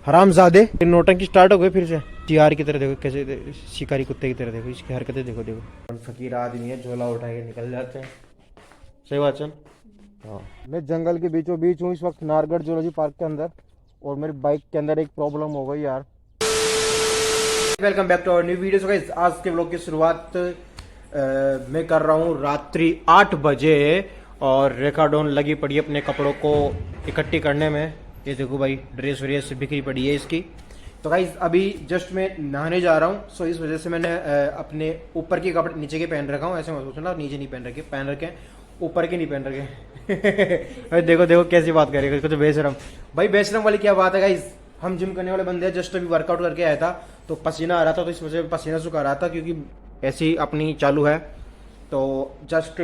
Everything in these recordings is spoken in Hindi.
हरामजादे। नोटंकी स्टार्ट हो गई फिर से। टीआर की तरह देखो कैसे, शिकारी कुत्ते की तरह देखो इसकी हरकतें, देखो देखो। फकीर आदमी है, झोला उठा के निकल जाते हैं। सही बात चल। हाँ, मैं जंगल के बीचों बीच हूँ इस वक्त नारगढ़ जूलॉजी पार्क के अंदर, और मेरी बाइक के अंदर एक प्रॉब्लम हो गई यार। Welcome back to our new video. Guys आज के व्लॉग की शुरुआत मैं कर रहा हूँ रात्रि 8 बजे, और रेखाडोन लगी पड़ी है अपने कपड़ों को इकट्ठी करने में। ये देखो भाई, ड्रेस व्रेस बिखरी पड़ी है इसकी। तो गाइस अभी जस्ट मैं नहाने जा रहा हूँ, सो इस वजह से मैंने अपने ऊपर के कपड़े नीचे के पहन रखा हूँ। ऐसे मत सोचना नीचे नहीं पहन रखे, ऊपर के नहीं पहन रखे। देखो देखो कैसी बात करेगा इसको, तो बेशरम भाई, बेशरम वाली क्या बात है गाइस। हम जिम करने वाले बंदे हैं, जस्ट अभी वर्कआउट करके आया था तो पसीना आ रहा था, तो इस वजह से पसीना सुखा रहा था क्योंकि ऐसी अपनी चालू है। तो जस्ट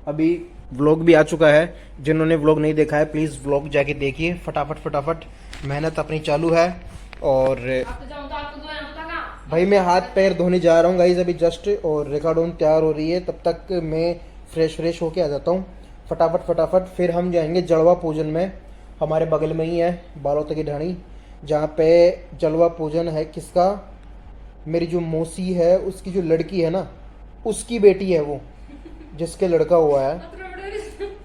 अभी व्लॉग भी आ चुका है। जिन्होंने व्लॉग नहीं देखा है प्लीज़ व्लॉग जाके देखिए फटाफट। मेहनत अपनी चालू है। और भाई मैं हाथ पैर धोने जा रहा हूँ गाइस अभी जस्ट, और रेखाडोन तैयार हो रही है, तब तक मैं फ्रेश होके आ जाता हूँ फटाफट। फिर हम जाएंगे जलवा पूजन में। हमारे बगल में ही है बालोतकी ढाणी, जहाँ पे जलवा पूजन है। किसका? मेरी जो मौसी है उसकी जो लड़की है ना, उसकी बेटी है वो, जिसके लड़का हुआ है।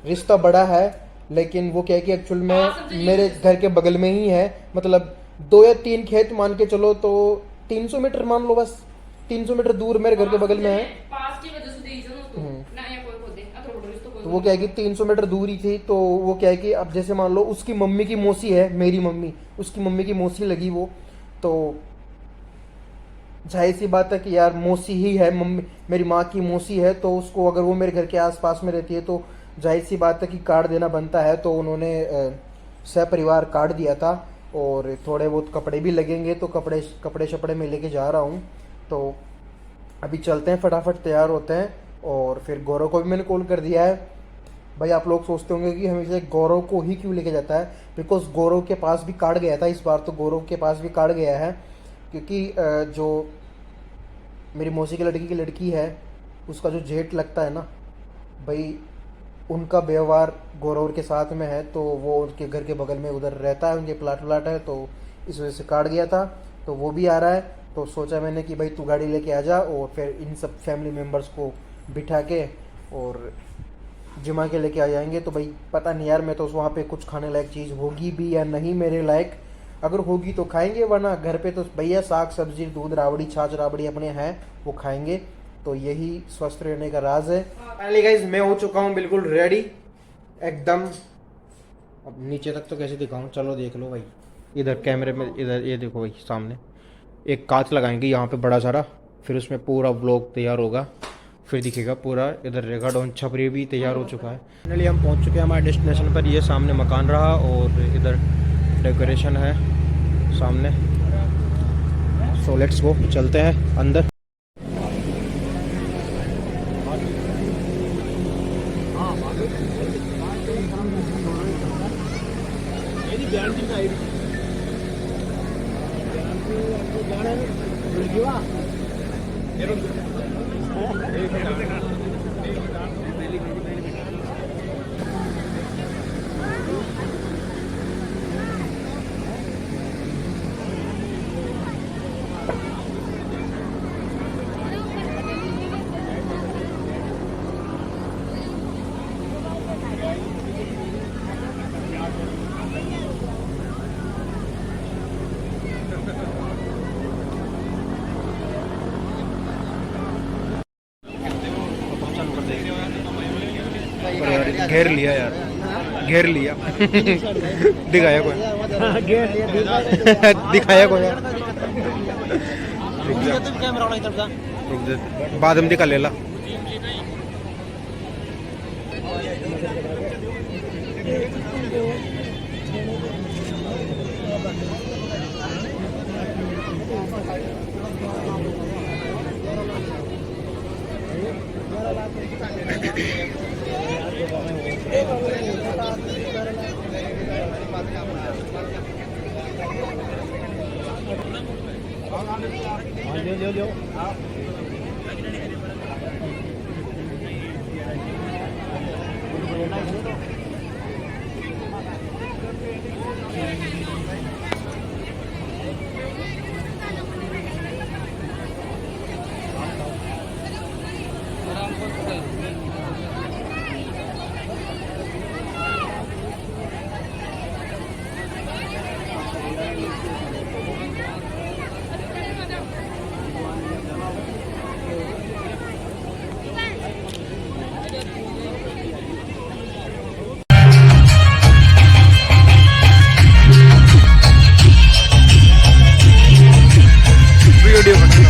रिश्ता बड़ा है, लेकिन वो क्या है कि एक्चुअल में मेरे घर के बगल में ही है। मतलब 2 या 3 खेत मान के चलो, तो 300 मीटर मान लो, बस 300 मीटर दूर मेरे घर के बगल में है। तो वो क्या है कि 300 मीटर दूर ही थी। तो वो क्या है कि अब जैसे मान लो उसकी मम्मी की मौसी है मेरी मम्मी, उसकी मम्मी की मौसी लगी वो। तो जाहिर सी बात है कि यार मौसी ही है, मम्मी मेरी माँ की मौसी है, तो उसको अगर वो मेरे घर के आसपास में रहती है तो जाहिर सी बात है कि कार्ड देना बनता है। तो उन्होंने सपरिवार कार्ड दिया था, और थोड़े बहुत कपड़े भी लगेंगे, तो कपड़े शपड़े में लेके जा रहा हूँ। तो अभी चलते हैं, फटाफट तैयार होते हैं। और फिर गौरव को भी मैंने कॉल कर दिया है। भाई आप लोग सोचते होंगे कि हमेशा गौरव को ही क्यों लेके जाता है, बिकॉज गौरव के पास भी कार्ड गया था इस बार, तो गौरव के पास भी कार्ड गया है। क्योंकि जो मेरी मौसी की लड़की है, उसका जो जेठ लगता है ना भाई, उनका व्यवहार गौरव के साथ में है। तो वो उनके घर के बगल में उधर रहता है, उनके प्लाट है, तो इस वजह से कार्ड गया था। तो वो भी आ रहा है, तो सोचा मैंने कि भाई तू गाड़ी लेके आ जा, और फिर इन सब फैमिली मेम्बर्स को बिठा के और जिमा के लेके आ जाएंगे। तो भाई पता नहीं यार, मैं तो वहाँ पे कुछ खाने लायक चीज़ होगी भी या नहीं मेरे लायक। अगर होगी तो खाएंगे, वरना घर पे तो भैया साग सब्जी दूध राबड़ी छाछ राबड़ी अपने हैं, वो खाएंगे। तो यही स्वस्थ रहने का राज है। फाइनली गाइस मैं हो चुका हूँ बिल्कुल रेडी एकदम। अब नीचे तक तो कैसे दिखाऊँ, चलो देख लो भाई। इधर कैमरे में, इधर ये देखो भाई, सामने एक कांच लगाएंगे यहाँ पे बड़ा सारा, फिर उसमें पूरा ब्लॉग तैयार होगा, फिर दिखेगा पूरा। इधर रेखाडोन छपरी भी तैयार हो चुका है। फाइनली हम पहुंच चुके हैं हमारे डेस्टिनेशन पर। ये सामने मकान रहा, और इधर डेकोरेशन है सामने। सो लेट्स गो, चलते हैं अंदर। घेर लिया यार, घेर लिया। दिखाया कोई दिखाया कोई यार, बाद में दिखा लेला। वीडियो बनाना।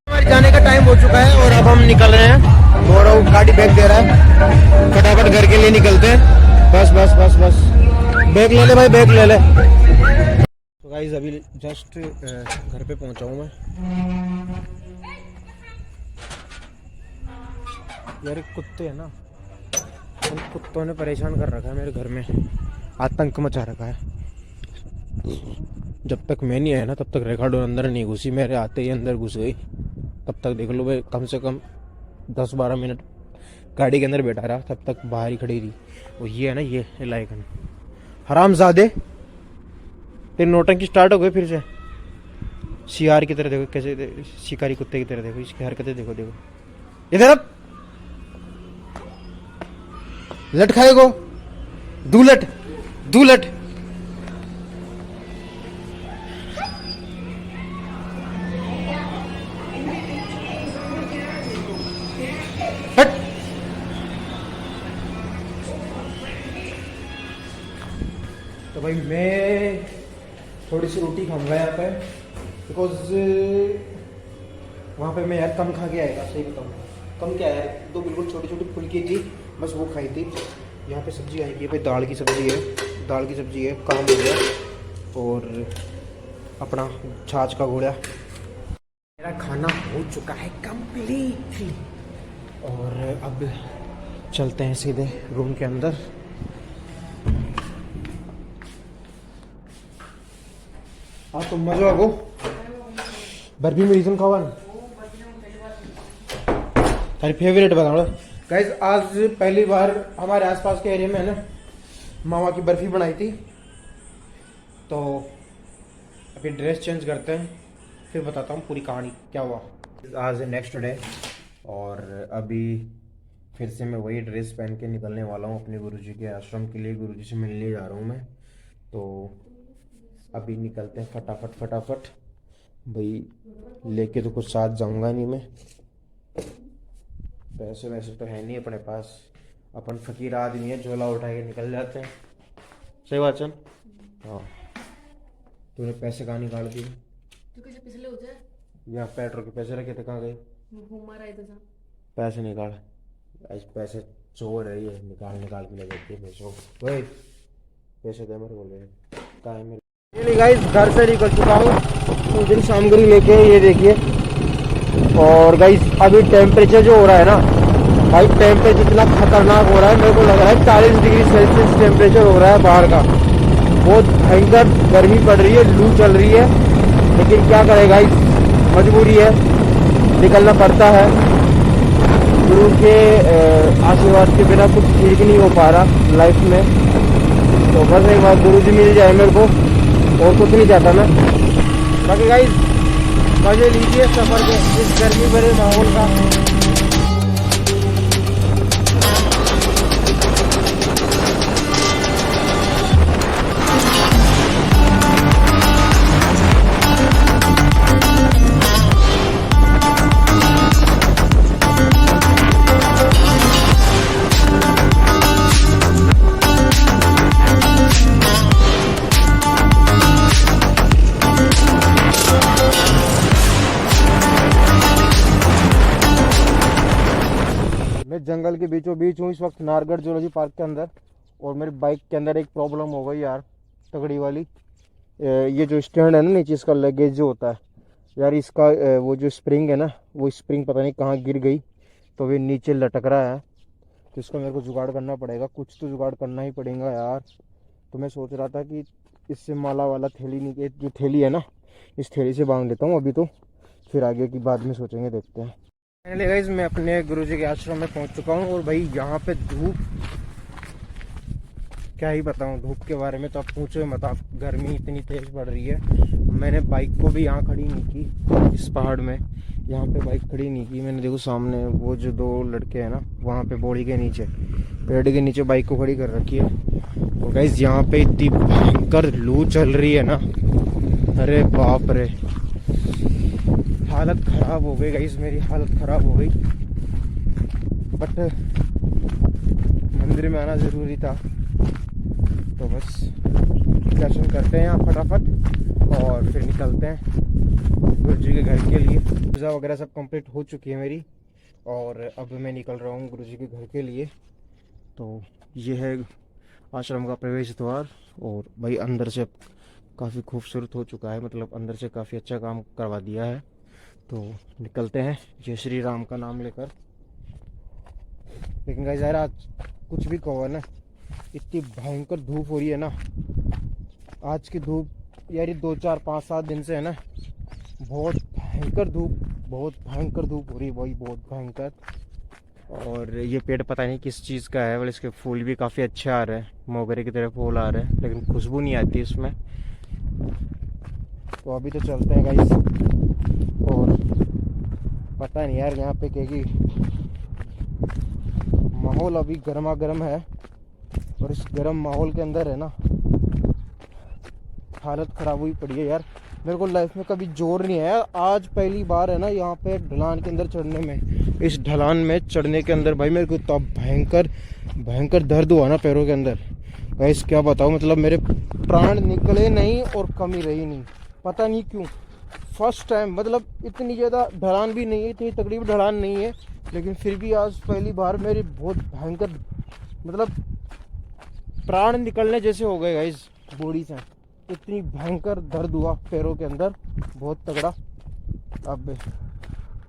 हमारे जाने का टाइम हो चुका है और अब हम निकल रहे हैं। गौरव गाड़ी बैग दे रहा है, फटाफट घर के लिए निकलते हैं। बस बस बस बस, बैग ले ले भाई, बैग ले ले। तो गाइस अभी जस्ट घर पे पहुंचा हूँ मैं। यार एक कुत्ते हैं ना, उन कुत्तों ने परेशान कर रखा है मेरे घर में, आतंक मचा रखा है। जब तक मैं नहीं आया ना तब तक रिकॉर्डो अंदर नहीं घुसी, मेरे आते ही अंदर घुस गई। तब तक देख लो भाई, कम से कम 10-12 मिनट गाड़ी के अंदर बैठा रहा, तब तक बाहर ही खड़ी रही। और ये है ना, ये लाइकन हरामजादे, तेरी नौटंकी स्टार्ट हो गई फिर से। शिकार की तरह देखो कैसे, शिकारी कुत्ते की तरह देखो, इसकी हरकतें देखो देखो। इधर अब लट खाएगो, दूलट दूलट। हट। तो भाई मैं थोड़ी सी रोटी खाऊंगा यहाँ पे, बिकॉज वहाँ पे मैं यार कम खा के आएगा, सही बताऊँ कम क्या है, दो बिल्कुल छोटी छोटी फुल्की थी बस, वो खाई थी। यहाँ पे सब्जी आएगी भाई, दाल की सब्जी है, दाल की सब्जी है, काम हो गया। और अपना छाछ का घोड़ा, मेरा खाना हो चुका है कंप्लीटली। और अब चलते हैं सीधे रूम के अंदर। हाँ तो मजा आगो, बर्फी में रीजन खावा ना, तारी फेवरेट बताओ गाइज। आज पहली बार हमारे आसपास के एरिया में है ना, मामा की बर्फी बनाई थी। तो अभी ड्रेस चेंज करते हैं, फिर बताता हूँ पूरी कहानी क्या हुआ। आज है नेक्स्ट डे, और अभी फिर से मैं वही ड्रेस पहन के निकलने वाला हूँ अपने गुरुजी के आश्रम के लिए। गुरुजी से मिलने जा रहा हूँ मैं, तो अभी निकलते हैं फटाफट फटाफट। भाई लेके तो कुछ साथ जाऊँगा नहीं मैं, पैसे वैसे तो है नहीं अपने पास, अपन फकीर आदमी है, झोला उठा के निकल जाते हैं। सही बात चल। हाँ तूने पैसे कहाँ निकाल दिए? पिछले हो जाए, यहाँ पेट्रोल के पैसे रखे थे, कहाँ गए? पैसे निकाल, आज पैसे चोर है ये, निकाल निकाल के ले जाते हैं पैसों। भाई पैसे दे मेरे, बोले कहाँ है मेरे। गाइस घर से निकल चुका हूँ, उस दिन सामग्री लेके, ये देखिए। और गाइस अभी टेम्परेचर जो हो रहा है ना भाई, टेम्परेचर इतना खतरनाक हो रहा है, मेरे को लग रहा है 40 डिग्री सेल्सियस टेम्परेचर हो रहा है बाहर का। बहुत भयंकर गर्मी पड़ रही है, लू चल रही है, लेकिन क्या करें गाइस, मजबूरी है, निकलना पड़ता है। गुरु के आशीर्वाद के बिना कुछ ठीक नहीं हो पा रहा लाइफ में। तो बस एक बार गुरु जी मिल जाए मेरे को, और कुछ नहीं चाहता मैं। बाकी गाइस मजे लीजिए सफर के इस गर्मी भरे माहौल का। मैं जंगल के बीचों बीच हूँ इस वक्त, नारगढ़ जूलॉजी पार्क के अंदर। और मेरी बाइक के अंदर एक प्रॉब्लम हो गई यार, तगड़ी वाली। ये जो स्टैंड है ना नीचे, इसका लगेज जो होता है यार, इसका वो जो स्प्रिंग है ना, वो स्प्रिंग पता नहीं कहाँ गिर गई, तो वे नीचे लटक रहा है। तो इसका मेरे को जुगाड़ करना पड़ेगा, कुछ तो जुगाड़ करना ही पड़ेगा यार। तो मैं सोच रहा था कि इससे माला वाला थैली, नहीं जो थैली है ना, इस थैली से बांध लेता हूँ अभी, तो फिर आगे की बाद में सोचेंगे, देखते हैं। फाइनली गाइस मैं अपने गुरुजी के आश्रम में पहुंच चुका हूं। और भाई यहाँ पे धूप क्या ही बताऊं धूप के बारे में, तो आप पूछो मत। आप गर्मी इतनी तेज पड़ रही है। मैंने बाइक को भी यहाँ खड़ी नहीं की, इस पहाड़ में यहाँ पे बाइक खड़ी नहीं की मैंने। देखो सामने वो जो दो लड़के हैं ना, वहाँ पे बोड़ी के नीचे, पेड़ के नीचे बाइक को खड़ी कर रखी है। और गाइस यहाँ पे इतनी भयंकर लू चल रही है ना, अरे बाप रे, हालत खराब हो गई गाइस, मेरी हालत खराब हो गई। बट मंदिर में आना ज़रूरी था, तो बस दर्शन करते हैं यहाँ फटाफट और फिर निकलते हैं गुरु जी के घर के लिए। पूजा वगैरह सब कंप्लीट हो चुकी है मेरी, और अब मैं निकल रहा हूँ गुरु जी के घर के लिए। तो ये है आश्रम का प्रवेश द्वार, और भाई अंदर से काफ़ी खूबसूरत हो चुका है, मतलब अंदर से काफ़ी अच्छा काम करवा दिया है। तो निकलते हैं जय श्री राम का नाम लेकर। लेकिन गाइस यार आज कुछ भी कहो ना, इतनी भयंकर धूप हो रही है ना आज की धूप यार, ये 2 4 5 7 दिन से है ना, बहुत भयंकर धूप हो रही है भाई, बहुत भयंकर। और ये पेड़ पता नहीं किस चीज़ का है, और इसके फूल भी काफ़ी अच्छे आ रहे हैं, मोगरे की तरह फूल आ रहे हैं, लेकिन खुशबू नहीं आती इसमें। तो अभी तो चलते हैं गाइस, और पता नहीं यार यहाँ पे क्योंकि माहौल अभी गर्मा गर्म है, और इस गर्म माहौल के अंदर है ना हालत ख़राब हुई पड़ी है यार। मेरे को लाइफ में कभी जोर नहीं आया, आज पहली बार है ना यहाँ पे ढलान के अंदर चढ़ने में। इस ढलान में चढ़ने के अंदर भाई मेरे को इतना भयंकर दर्द हुआ ना पैरों के अंदर, गाइस क्या बताऊँ, मतलब मेरे प्राण निकले नहीं और कमी रही नहीं, पता नहीं क्यों। फर्स्ट टाइम, मतलब इतनी ज़्यादा ढलान भी नहीं है, इतनी तकरीब ढलान नहीं है, लेकिन फिर भी आज पहली बार मेरी बहुत भयंकर, मतलब प्राण निकलने जैसे हो गए गाइस बॉडी से। इतनी भयंकर दर्द हुआ पैरों के अंदर, बहुत तगड़ा। अब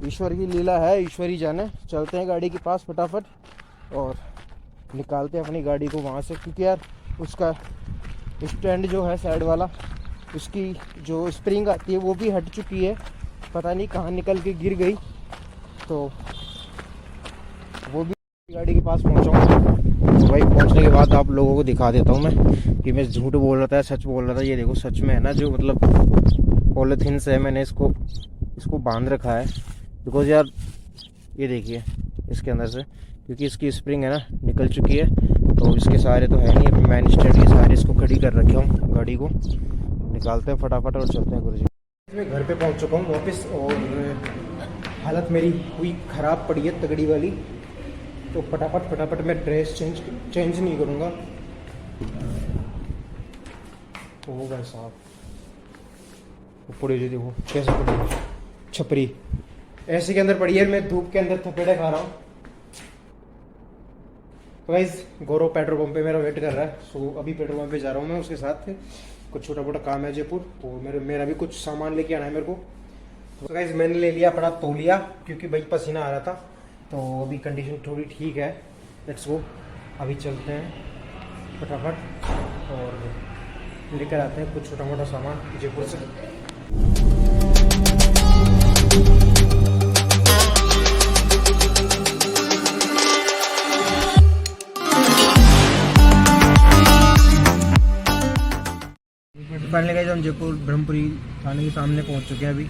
ईश्वर की लीला है, ईश्वर ही जाने। चलते हैं गाड़ी के पास फटाफट और निकालते हैं अपनी गाड़ी को वहाँ से, क्योंकि यार उसका स्टैंड जो है साइड वाला, उसकी जो स्प्रिंग आती है वो भी हट चुकी है, पता नहीं कहाँ निकल के गिर गई। तो वो भी गाड़ी के पास पहुँचाऊँ। तो भाई पहुंचने के बाद आप लोगों को दिखा देता हूँ मैं कि मैं झूठ बोल रहा था सच बोल रहा था। ये देखो सच में है ना, जो मतलब पॉलीथीन से मैंने इसको बांध रखा है, बिकॉज यार ये देखिए इसके अंदर से, क्योंकि इसकी स्प्रिंग है ना निकल चुकी है, तो इसके सहारे तो है नहीं, अभी मैन स्टैंड के सहारे इसको खड़ी कर रखा हूँ। गाड़ी को निकालते हैं फटाफट और चलते हैं गुरुजी। मैं घर पे पहुँच चुका हूँ वापस, और हालत मेरी हुई ख़राब पड़ी है तगड़ी वाली। तो फटाफट मैं ड्रेस चेंज नहीं करूँगा। हो गए साहब, पड़ी जी देखो कैसे पड़ी छपरी, ऐसे के अंदर पड़ी है, मैं धूप के अंदर थपेड़े खा रहा हूँ। तो गाइस गौरव पेट्रोल पंप पे मेरा वेट कर रहा है, सो अभी पेट्रोल पंप पे जा रहा हूँ मैं, उसके साथ कुछ छोटा मोटा काम है जयपुर, और मेरा भी कुछ सामान लेके आना है मेरे को। तो गाइस मैंने ले लिया अपना तौलिया, क्योंकि भाई पसीना आ रहा था, तो अभी कंडीशन थोड़ी ठीक है। लेट्स गो, अभी चलते हैं फटाफट और लेकर आते हैं कुछ छोटा मोटा सामान जयपुर से। फाइनली गाइस हम जयपुर ब्रह्मपुरी थाने के सामने पहुंच चुके हैं। अभी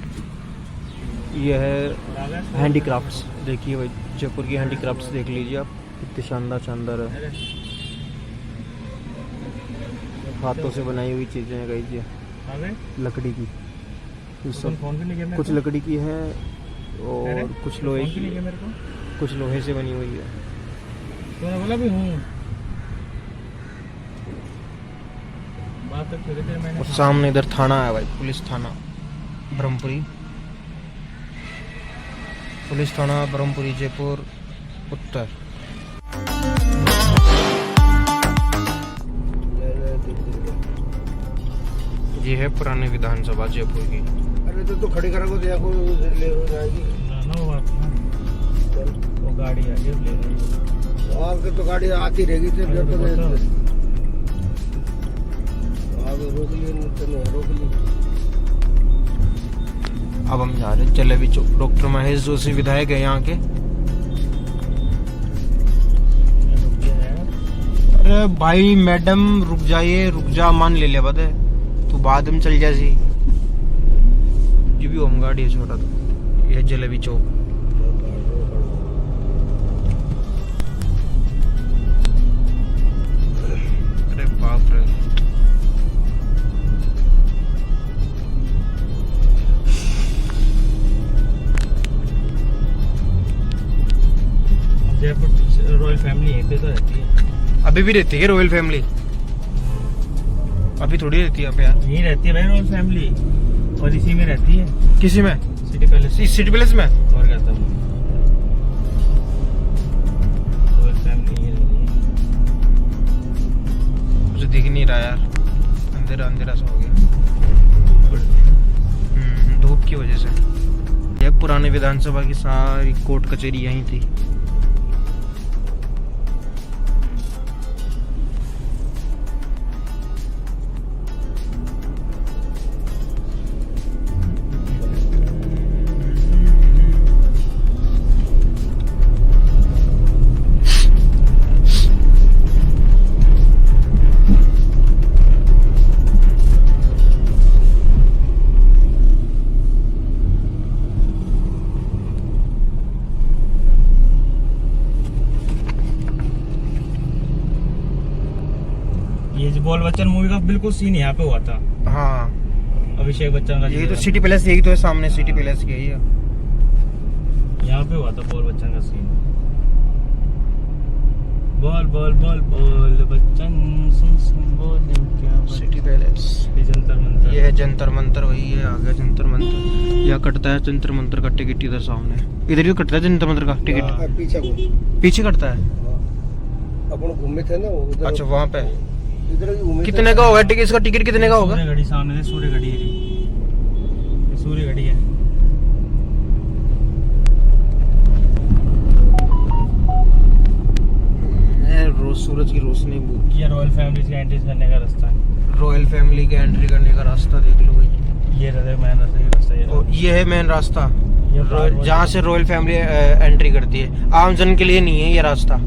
ये है हैंडीक्राफ्ट्स, देखिए भाई जयपुर की हैंडीक्राफ्ट्स देख लीजिए आप, कितनी शानदार है, हाथों से बनाई हुई चीज़ें हैं गाइस, ये लकड़ी की, सब कुछ लकड़ी की है और कुछ लोहे की, कुछ लोहे से बनी हुई है। बोला भी हूँ और सामने इधर थाना है भाई, पुलिस थाना ब्रह्मपुरी, पुलिस थाना ब्रह्मपुरी जयपुर उत्तर। ये है पुरानी विधानसभा जयपुर की। अरे तो खड़ी करा को देखो ले हो जाएगी ना, वो गाड़ी आ गई ले रही, आपके तो गाड़ी आती रहेगी, तो रोक ली। अब हम जा रहे हैं जलेबी चौक। डॉक्टर महेश जोशी विधायक है यहाँ के। अरे भाई मैडम रुक जाइए, रुक जा, मान ले लिया बता, तू बाद में चल जासी। ये भी होम गार्ड है छोटा, तो ये जलेबी चौक। अरे बाप रे, जयपुर रॉयल फैमिली यहीं पे तो रहती है। अभी भी रहती है रॉयल फैमिली? अभी थोड़ी रहती है यहाँ पे यार। यहीं रहती है भाई रॉयल फैमिली, और इसी में रहती है। किसी में? City palace. इस सिटी पैलेस में? और क्या था, रॉयल फैमिली यहीं रहती है। मुझे दिख नहीं रहा यार, अंधेरा अंधेरा सा हो गया। धूप की वजह से। यह पुराने विधानसभा की सारी कोर्ट कचहरी यहीं थी। ये जो बोल बच्चन मूवी का बिल्कुल सीन यहाँ पे हुआ था। हाँ, अभिषेक बच्चन का। यही तो सिटी पैलेस, यही तो है सामने सिटी पैलेस की, यही है। यहाँ पे हुआ था बोल बच्चन का सीन। बोल बोल बोल बोल बच्चन, सुन सुन बोल क्या सिटी पैलेस। ये जंतर मंतर। ये है जंतर मंतर, वही है, आ गया जंतर मंतर। यहाँ कटता है जंतर मंतर का टिकट, इधर सामने, इधर ही कटता है जंतर मंतर का टिकट। पीछे कटता है। अपन घूमे थे ना उधर। अच्छा, वहाँ पे इधर घूमे। कितने का होगा टिकट? इसका टिकट कितने का होगा? सूर्य घड़ी सामने से, सूर्य घड़ी है, ये सूर्य घड़ी है। रोज सूरज की रोशनी। ये रॉयल फैमिली की एंट्री करने का रास्ता है। रॉयल फैमिली के एंट्री करने का रास्ता देख लो भाई। ये रहा मेन रास्ता, ये रास्ता ये और ये है मेन रास्ता, ये जहाँ से रॉयल फैमिली एंट्री करती है। आम जन के लिए नहीं है ये रास्ता।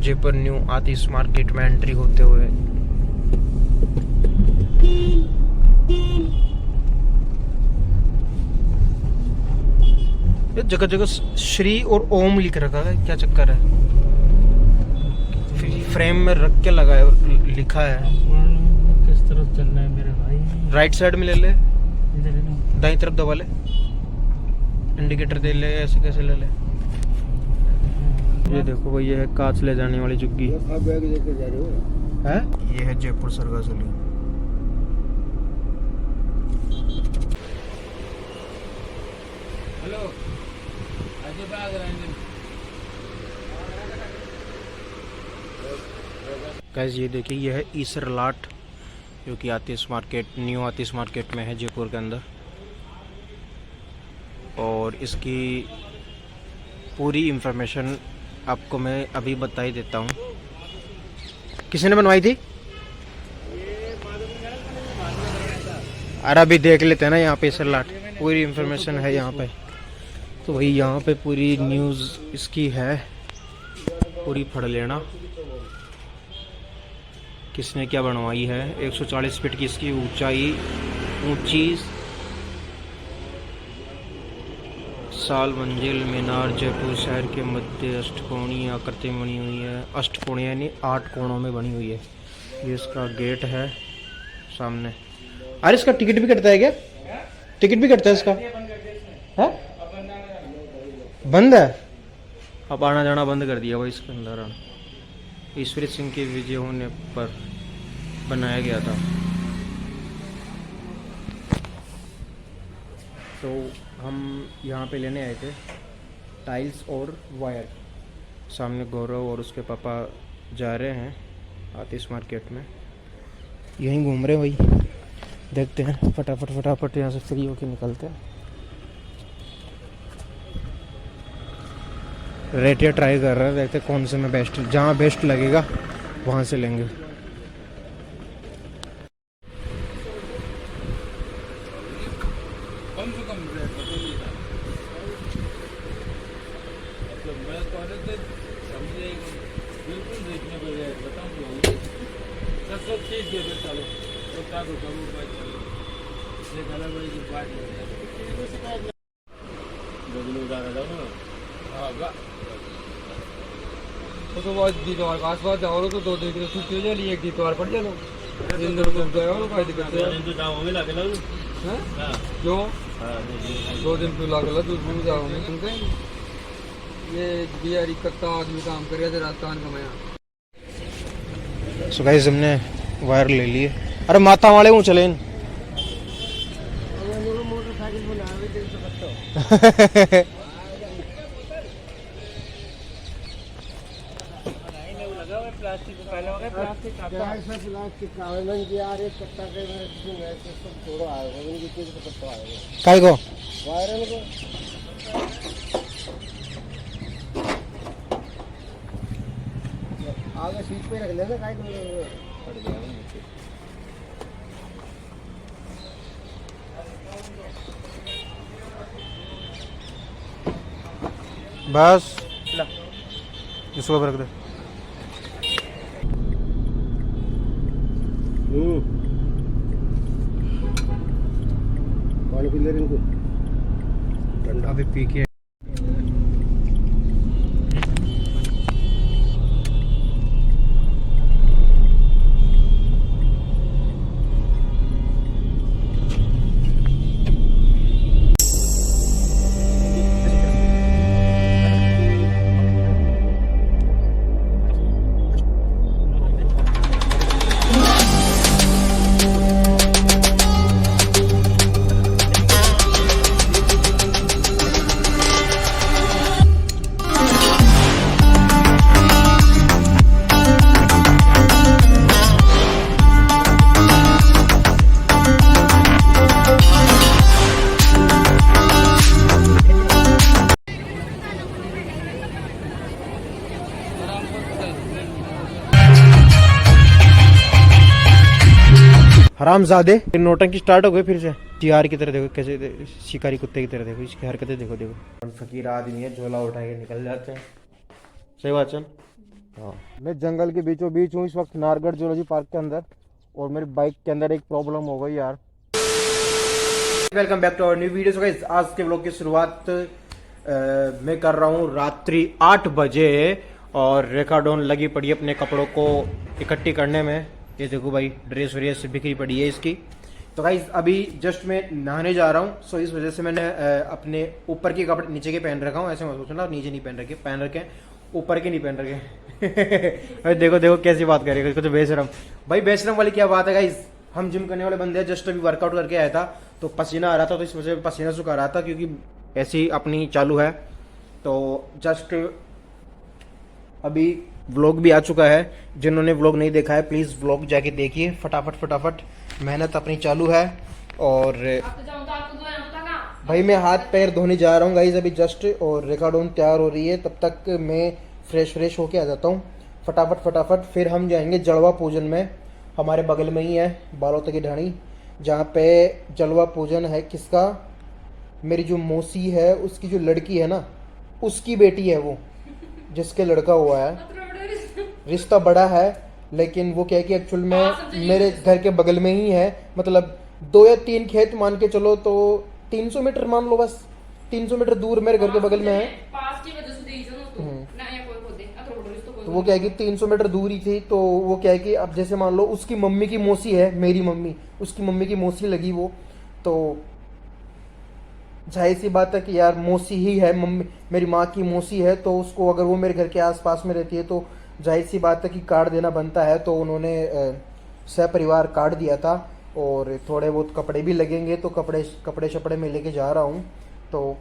जयपुर न्यू आतिश मार्केट में एंट्री होते हुए ये जगह जगह श्री और ओम लिख रखा है, क्या चक्कर है? फ्रेम में रख के लगा है, लिखा है। किस तरफ चलना है मेरे भाई? राइट साइड में ले ले, इधर है ना? दाईं तरफ दबा ले, इंडिकेटर दे ले, ऐसे कैसे ले ले? ये देखो भाई, ये है कांच ले जाने वाली चुग्गी। बैग लेके जा रहे हो? है ये है जयपुर सरगासली। हेलो, गाइस ये देखिए, ये है ईसर लाट, जो कि आतिश मार्केट, न्यू आतिश मार्केट में है जयपुर के अंदर। और इसकी पूरी इंफॉर्मेशन आपको मैं अभी बता ही देता हूँ। किसी ने बनवाई थी? अरे अभी देख लेते हैं ना यहाँ पे ईसर लाट, पूरी इंफॉर्मेशन है यहाँ पे। तो भाई यहाँ पे पूरी न्यूज़ इसकी है, पूरी पढ़ लेना किसने क्या बनवाई है। 140 फीट की इसकी ऊंची साल मंजिल मीनार जयपुर शहर के मध्य अष्टकोणीय आकृति में बनी हुई है। अष्टकोणीय यानी 8 कोणों में बनी हुई है। ये इसका गेट है सामने। अरे इसका टिकट भी कटता है क्या? टिकट भी कटता है इसका? है बंद है, अब आना जाना बंद कर दिया भाई इसके अंदर आना। ईश्वरी सिंह के विजय होने पर बनाया गया था। तो हम यहाँ पे लेने आए थे टाइल्स और वायर। सामने गौरव और उसके पापा जा रहे हैं आतिश मार्केट में, यहीं घूम रहे हैं भाई। देखते हैं फटाफट यहाँ से फ्री होके निकलते हैं। रेटिया ट्राई कर रहे हैं, देखते कौन से में बेस्ट, जहाँ बेस्ट लगेगा वहाँ से लेंगे। बिल्कुल देखने को बताऊँ सब चीज दे दो चलो तो क्या दो करूँ एक अलग बड़ी बात तो बाद दीवार के आसपास जाओ तो 2 दिन की छुट्टी हो जाएगी, एक दीवार पड़ जाओ दिन दिन घूम जाओ कोई दिक्कत नहीं है। क्यों 2 दिन क्यों लगे दूसरे में जाओगे? ये बिहारी कत्ता आदमी काम कर रहे थे राजस्थान का। मैं सो गाइस हमने वायर ले लिए। अरे माथा वाले हूँ चले मोटरसाइकिल बना प्लास्टिक पहले हो गए प्लास्टिक का यार एक कट्टा के सब छोड़ो आएगा उनकी चीज को कट्टा आएगा काय को वायरल को आगे सीट पे रख लेना काय पड़ जाएगा बस इसको रख दे। पानी पी ले रहे इनको ठंडा भी पी के हरामजादे नोटंकी स्टार्ट हो गए फिर से। टीआर की तरह देखो कैसे शिकारी कुत्ते की तरह देखो, इसकी हरकतें देखो देखो। फकीर आदमी है, झोला उठा के निकल जाते हैं। सही बात चल। हाँ मैं जंगल के बीचों बीच हूँ इस वक्त नारगढ़ जूलॉजी पार्क के अंदर, और मेरी बाइक के अंदर एक प्रॉब्लम हो गई यार। Welcome back to our new video. Guys आज के ब्लॉग की शुरुआत मैं कर रहा हूँ रात्रि 8 बजे, और रेखाडोन लगी पड़ी अपने कपड़ों को इकट्ठी करने में। ये देखो भाई ड्रेस व्रेस बिखरी पड़ी है इसकी। तो गाइस अभी जस्ट मैं नहाने जा रहा हूँ, सो इस वजह से मैंने अपने ऊपर के कपड़े नीचे के पहन रखा हूँ। ऐसे मत सोचना नीचे नहीं पहन रखे ऊपर के नहीं पहन रखे। देखो देखो कैसी बात करेगा इसको तो बेशरम। भाई बेशरम वाली क्या बात है गाइस, हम जिम करने वाले बंदे हैं। जस्ट अभी वर्कआउट करके आया था तो पसीना आ रहा था, तो इस वजह से पसीना सुखा रहा था क्योंकि ऐसी अपनी चालू है। तो जस्ट अभी व्लॉग भी आ चुका है। जिन्होंने व्लॉग नहीं देखा है प्लीज व्लॉग जाके देखिए फटाफट फटाफट। मेहनत अपनी चालू है। और भाई मैं हाथ पैर धोने जा रहा हूँ गाइज अभी जस्ट, और रेखाडोन तैयार हो रही है। तब तक मैं फ्रेश होके आ जाता हूँ फटाफट फटाफट। फिर हम जाएंगे जलवा पूजन में, हमारे बगल में ही है बालोता की ढाणी, जहाँ पे जलवा पूजन है। किसका? मेरी जो मौसी है उसकी जो लड़की है ना, उसकी बेटी है वो, जिसके लड़का हुआ है। रिश्ता बड़ा है लेकिन वो क्या है कि एक्चुअल में मेरे घर के बगल में ही है। मतलब 2 या 3 खेत मान के चलो तो 300 मीटर मान लो, बस 300 मीटर दूर मेरे घर के बगल में है। तो वो क्या है कि 300 मीटर दूर ही थी। तो वो क्या है कि अब जैसे मान लो उसकी मम्मी की मौसी है, मेरी मम्मी उसकी मम्मी की मौसी लगी वो, तो जाहिर सी बात है कि यार मौसी ही है, मम्मी मेरी माँ की मौसी है। तो उसको अगर वो मेरे घर के आसपास में रहती है तो जाहिर सी बात है कि कार्ड देना बनता है। तो उन्होंने सपरिवार कार्ड दिया था, और थोड़े बहुत कपड़े भी लगेंगे तो कपड़े शपड़े में लेके जा रहा हूँ। तो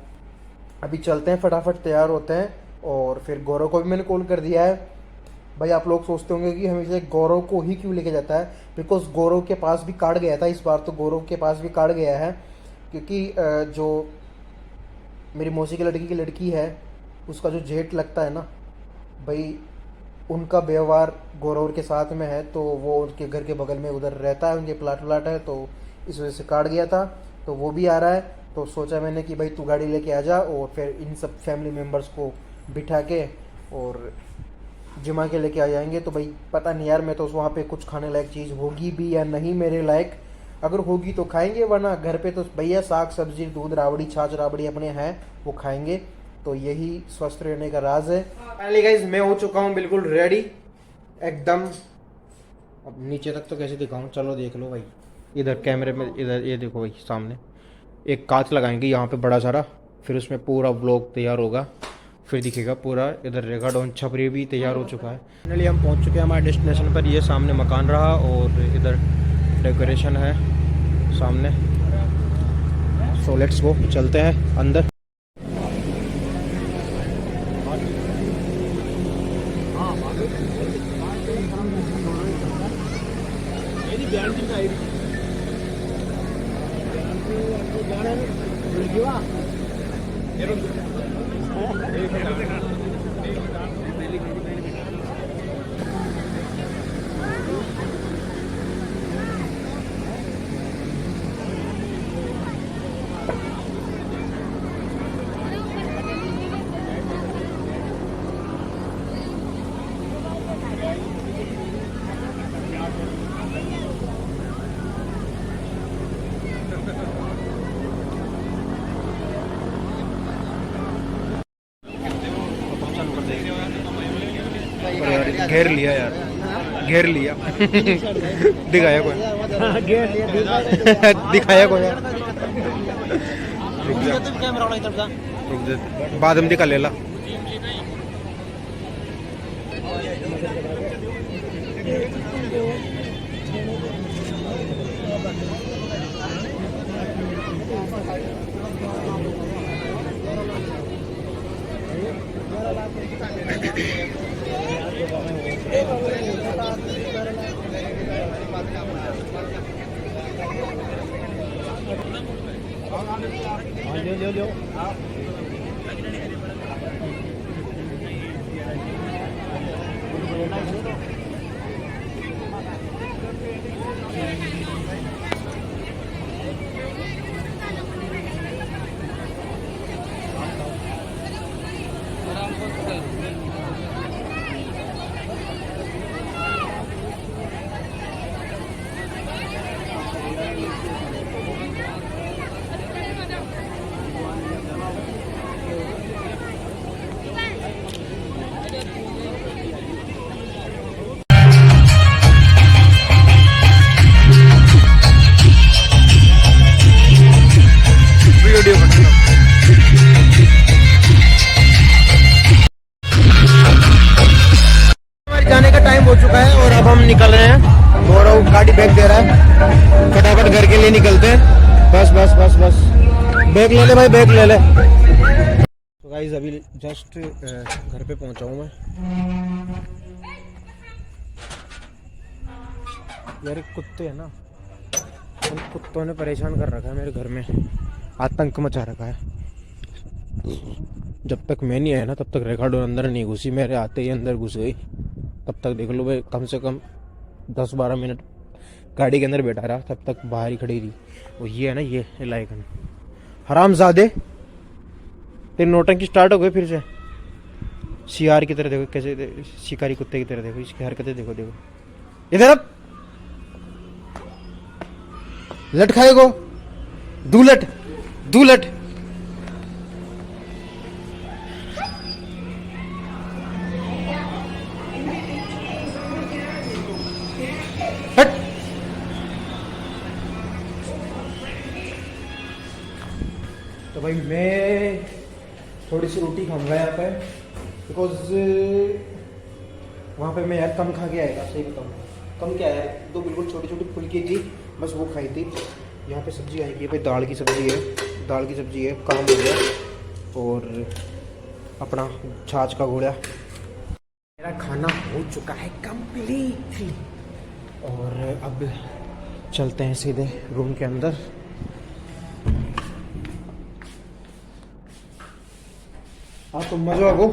अभी चलते हैं फटाफट तैयार होते हैं। और फिर गौरव को भी मैंने कॉल कर दिया है। भाई आप लोग सोचते होंगे कि हमेशा गौरव को ही क्यों लेके जाता है, बिकॉज गौरव के पास भी कार्ड गया था इस बार। तो गौरव के पास भी कार्ड गया है क्योंकि जो मेरी मौसी की लड़की है उसका जो जेठ लगता है ना भाई, उनका व्यवहार गौरव के साथ में है। तो वो उनके घर के बगल में उधर रहता है, उनके प्लाट है। तो इस वजह से कार्ड गया था, तो वो भी आ रहा है। तो सोचा मैंने कि भाई तू गाड़ी लेके आ जा, और फिर इन सब फैमिली मेम्बर्स को बिठा के और जिमा के लेके आ जाएंगे। तो भाई पता नहीं यार, मैं तो वहाँ पे कुछ खाने लायक चीज़ होगी भी या नहीं मेरे लायक, अगर होगी तो खाएंगे, वरना घर पे तो भैया साग सब्जी दूध राबड़ी छाछ राबड़ी अपने हैं वो खाएंगे। तो यही स्वस्थ रहने का राज है। फाइनली गाइस मैं हो चुका हूँ बिल्कुल रेडी एकदम। अब नीचे तक तो कैसे दिखाऊं, चलो देख लो भाई। इधर कैमरे में इधर ये देखो भाई, सामने एक कांच लगाएंगे यहाँ पे बड़ा सारा, फिर उसमें पूरा व्लॉग तैयार होगा, फिर दिखेगा पूरा। इधर रेगाडोन छपरी भी तैयार हो चुका है। फाइनली हम पहुँच चुके हैं हमारे डेस्टिनेशन पर। ये सामने मकान रहा और इधर डेकोरेशन है सामने। सो लेट्स गो, चलते हैं अंदर। घेर लिया यार, घेर लिया। दिखाया कोई दिखाया कोई यार। रुक जा, बाद में दिखा लेला। जाने का टाइम हो चुका है और अब हम निकल रहे हैं। गौरव गाड़ी बैग दे रहा है, फटाफट घर के लिए निकलते हैं। बस बस बस बस, बैग ले ले भाई, बैग ले ले। तो गाइस अभी जस्ट घर पे पहुंचा हूँ मैं। यार कुत्ते हैं ना, उन कुत्तों ने परेशान कर रखा है मेरे घर में, आतंक मचा रखा है। जब तक मैं नहीं आया ना तब तक रेगाडोन अंदर नहीं घुसी, मेरे आते ही अंदर घुस गई। तब तक देख लो भाई, कम से कम 10-12 मिनट गाड़ी के अंदर बैठा रहा, तब तक बाहर ही खड़ी रही। और ये है ना, ये लाइकन हरामजादे, तेरी नौटंकी स्टार्ट हो गई फिर से। शिकार की तरह देखो कैसे, शिकारी कुत्ते की तरह देखो इसकी हरकतें, देखो देखो इधर। अब लट खाएगो, दूलट दूलट। तो भाई मैं थोड़ी सी रोटी खाऊंगा यहाँ पे, बिकॉज वहाँ पे मैं यार कम खा के आएगा, सही बताऊँ कम क्या है, तो बिल्कुल छोटी छोटी फुल्की थी बस वो खाई थी। यहाँ पे सब्जी आएगी भाई, दाल की सब्जी है, दाल की सब्जी है, काम हो गया। और अपना छाछ का घोड़ा, मेरा खाना हो चुका है कंप्लीट। और अब चलते हैं सीधे रूम के अंदर। हाँ तो मजा आगो,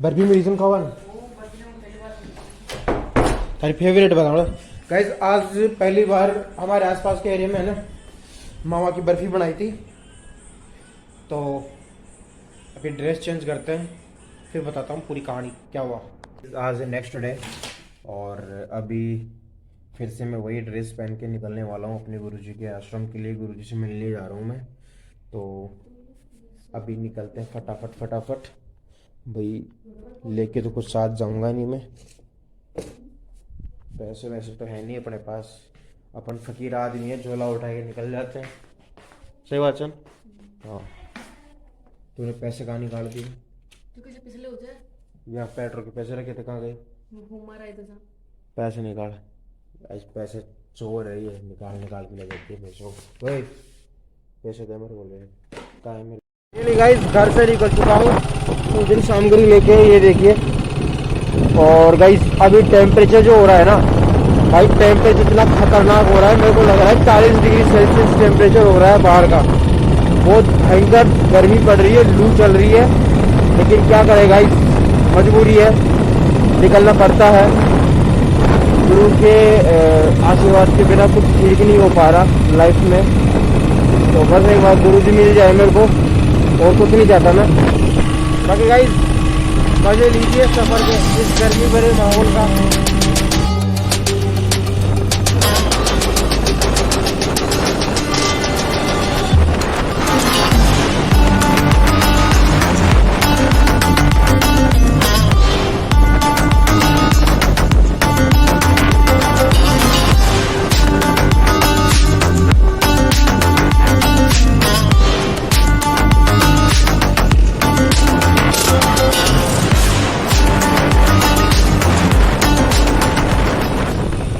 बर्फी में रीजन खावा ना तारी फेवरेट बता गाइस। आज पहली बार हमारे आसपास के एरिया में है ना मामा की बर्फी बनाई थी। तो अभी ड्रेस चेंज करते हैं, फिर बताता हूँ पूरी कहानी क्या हुआ। आज है नेक्स्ट डे और अभी फिर से मैं वही ड्रेस पहन के निकलने वाला हूँ अपने गुरुजी के आश्रम के लिए। गुरुजी से मिलने जा रहा हूँ मैं, तो अभी निकलते हैं फटाफट भाई। लेके तो कुछ साथ जाऊँगा नहीं मैं, पैसे वैसे तो है नहीं अपने पास, अपन फकीर आदमी है, झोला उठा के निकल जाते हैं। सही बात चल। हाँ, तूने पैसे कहाँ निकाल दिए? तू कैसे पिछले हो जाए? यहाँ पेट्रोल के पैसे रखे थे, कहाँ गए? वो मारा इधर जा। पैसे निकाल, आज पैसे चोर है ये, निकाल के ले जाती है पैसों। वही पैसे दे मेरे बोले कहाँ है मेरे। ये गाइस घर से निकल चुका हूँ, उस दिन सामग्री लेके, ये देखिए। और गाइस अभी टेम्परेचर जो हो रहा है ना भाई, टेम्परेचर इतना खतरनाक हो रहा है, मेरे को लग रहा है 40 डिग्री सेल्सियस टेम्परेचर हो रहा है बाहर का। बहुत भयंकर गर्मी पड़ रही है, लू चल रही है, लेकिन क्या करे गाइस, मजबूरी है, निकलना पड़ता है। गुरु के आशीर्वाद के बिना कुछ ठीक नहीं हो पा रहा लाइफ में, तो बस एक बार गुरु जी मिल जाए मेरे को, और कुछ नहीं चाहता मैं। बाकी गाइस मजे लीजिए सफ़र के इस गर्मी भरे माहौल का।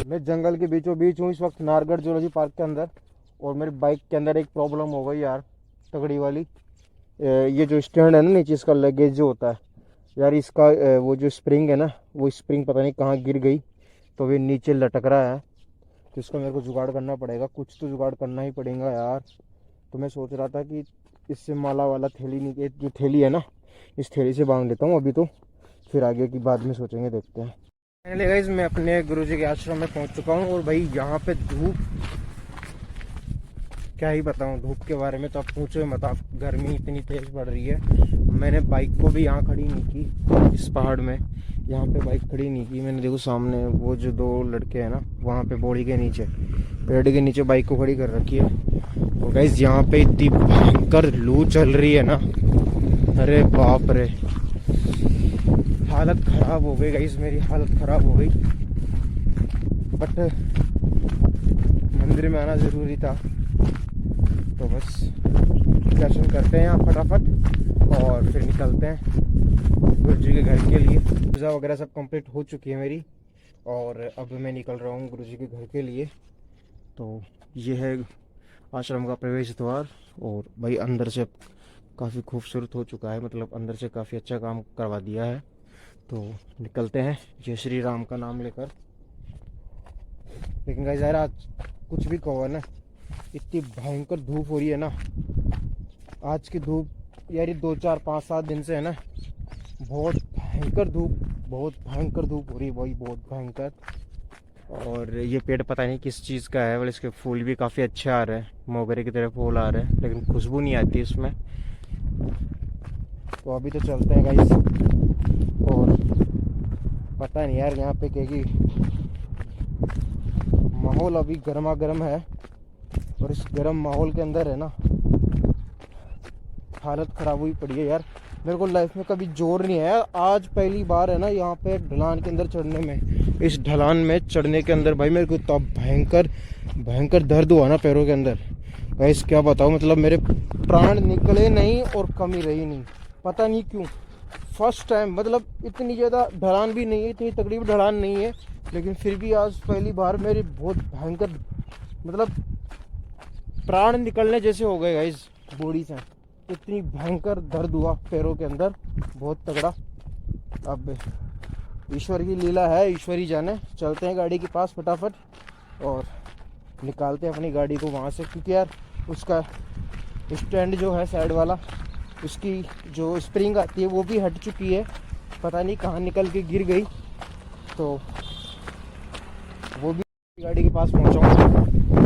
मैं जंगल के बीचों बीच हूँ इस वक्त नारगढ़ जूलॉजी पार्क के अंदर, और मेरी बाइक के अंदर एक प्रॉब्लम हो गई यार, तगड़ी वाली। ये जो स्टैंड है ना नीचे, इसका लगेज जो होता है यार, इसका वो जो स्प्रिंग है ना, वो स्प्रिंग पता नहीं कहाँ गिर गई, तो ये नीचे लटक रहा है। तो इसका मेरे को जुगाड़ करना पड़ेगा, कुछ तो जुगाड़ करना ही पड़ेगा यार। तो मैं सोच रहा था कि इससे माला वाला थैली नहीं, जो थैली है ना, इस थैली से बांध लेता हूँ अभी, तो फिर आगे की बाद में सोचेंगे, देखते हैं। पहले गाइस मैं अपने गुरुजी के आश्रम में पहुंच चुका हूं, और भाई यहाँ पे धूप, क्या ही बताऊं धूप के बारे में, तो आप पूछो मत आप, गर्मी इतनी तेज पड़ रही है। मैंने बाइक को भी यहाँ खड़ी नहीं की, इस पहाड़ में यहाँ पे बाइक खड़ी नहीं की मैंने। देखो सामने वो जो दो लड़के हैं ना, वहाँ पे बोड़ी के नीचे, पेड़ के नीचे बाइक को खड़ी कर रखी है। और गाइस यहाँ पे इतनी भयंकर लू चल रही है ना, अरे बाप रे, हालत ख़राब हो गई गाइस, मेरी हालत ख़राब हो गई। बट मंदिर में आना ज़रूरी था, तो बस दर्शन करते हैं यहाँ फटाफट और फिर निकलते हैं गुरु जी के घर के लिए। पूजा वगैरह सब कंप्लीट हो चुकी है मेरी, और अब मैं निकल रहा हूँ गुरु जी के घर के लिए। तो ये है आश्रम का प्रवेश द्वार, और भाई अंदर से काफ़ी खूबसूरत हो चुका है, मतलब अंदर से काफ़ी अच्छा काम करवा दिया है। तो निकलते हैं जय श्री राम का नाम लेकर। लेकिन गाइस यार आज कुछ भी कहो ना, इतनी भयंकर धूप हो रही है ना आज की धूप यार, ये 2 4 5 7 दिन से है ना, बहुत भयंकर धूप हो रही है भाई, बहुत भयंकर। और ये पेड़ पता नहीं किस चीज़ का है, पर इसके फूल भी काफ़ी अच्छे आ रहे हैं, मोगरे की तरह फूल आ रहे हैं, लेकिन खुशबू नहीं आती इसमें। तो अभी तो चलते हैं गाइस, और पता नहीं यार यहाँ पे क्योंकि माहौल अभी गर्मा गर्म है, और इस गर्म माहौल के अंदर है ना हालत ख़राब हुई पड़ी है यार। मेरे को लाइफ में कभी जोर नहीं आया, आज पहली बार है ना यहाँ पे ढलान के अंदर चढ़ने में। इस ढलान में चढ़ने के अंदर भाई मेरे को इतना भयंकर दर्द हुआ ना पैरों के अंदर गाइस, क्या बताऊँ, मतलब मेरे प्राण निकले नहीं और कमी रही नहीं, पता नहीं क्यों। फर्स्ट टाइम, मतलब इतनी ज़्यादा ढलान भी नहीं है, इतनी तकड़ी ढलान नहीं है, लेकिन फिर भी आज पहली बार मेरी बहुत भयंकर, मतलब प्राण निकलने जैसे हो गए गाइस बॉडी से, इतनी भयंकर दर्द हुआ पैरों के अंदर, बहुत तगड़ा। अब ईश्वर की लीला है, ईश्वर ही जाने। चलते हैं गाड़ी के पास फटाफट और निकालते हैं अपनी गाड़ी को वहाँ से, क्योंकि यार उसका स्टैंड जो है साइड वाला, उसकी जो स्प्रिंग आती है वो भी हट चुकी है, पता नहीं कहाँ निकल के गिर गई। तो वो भी गाड़ी के पास पहुँचाऊँ,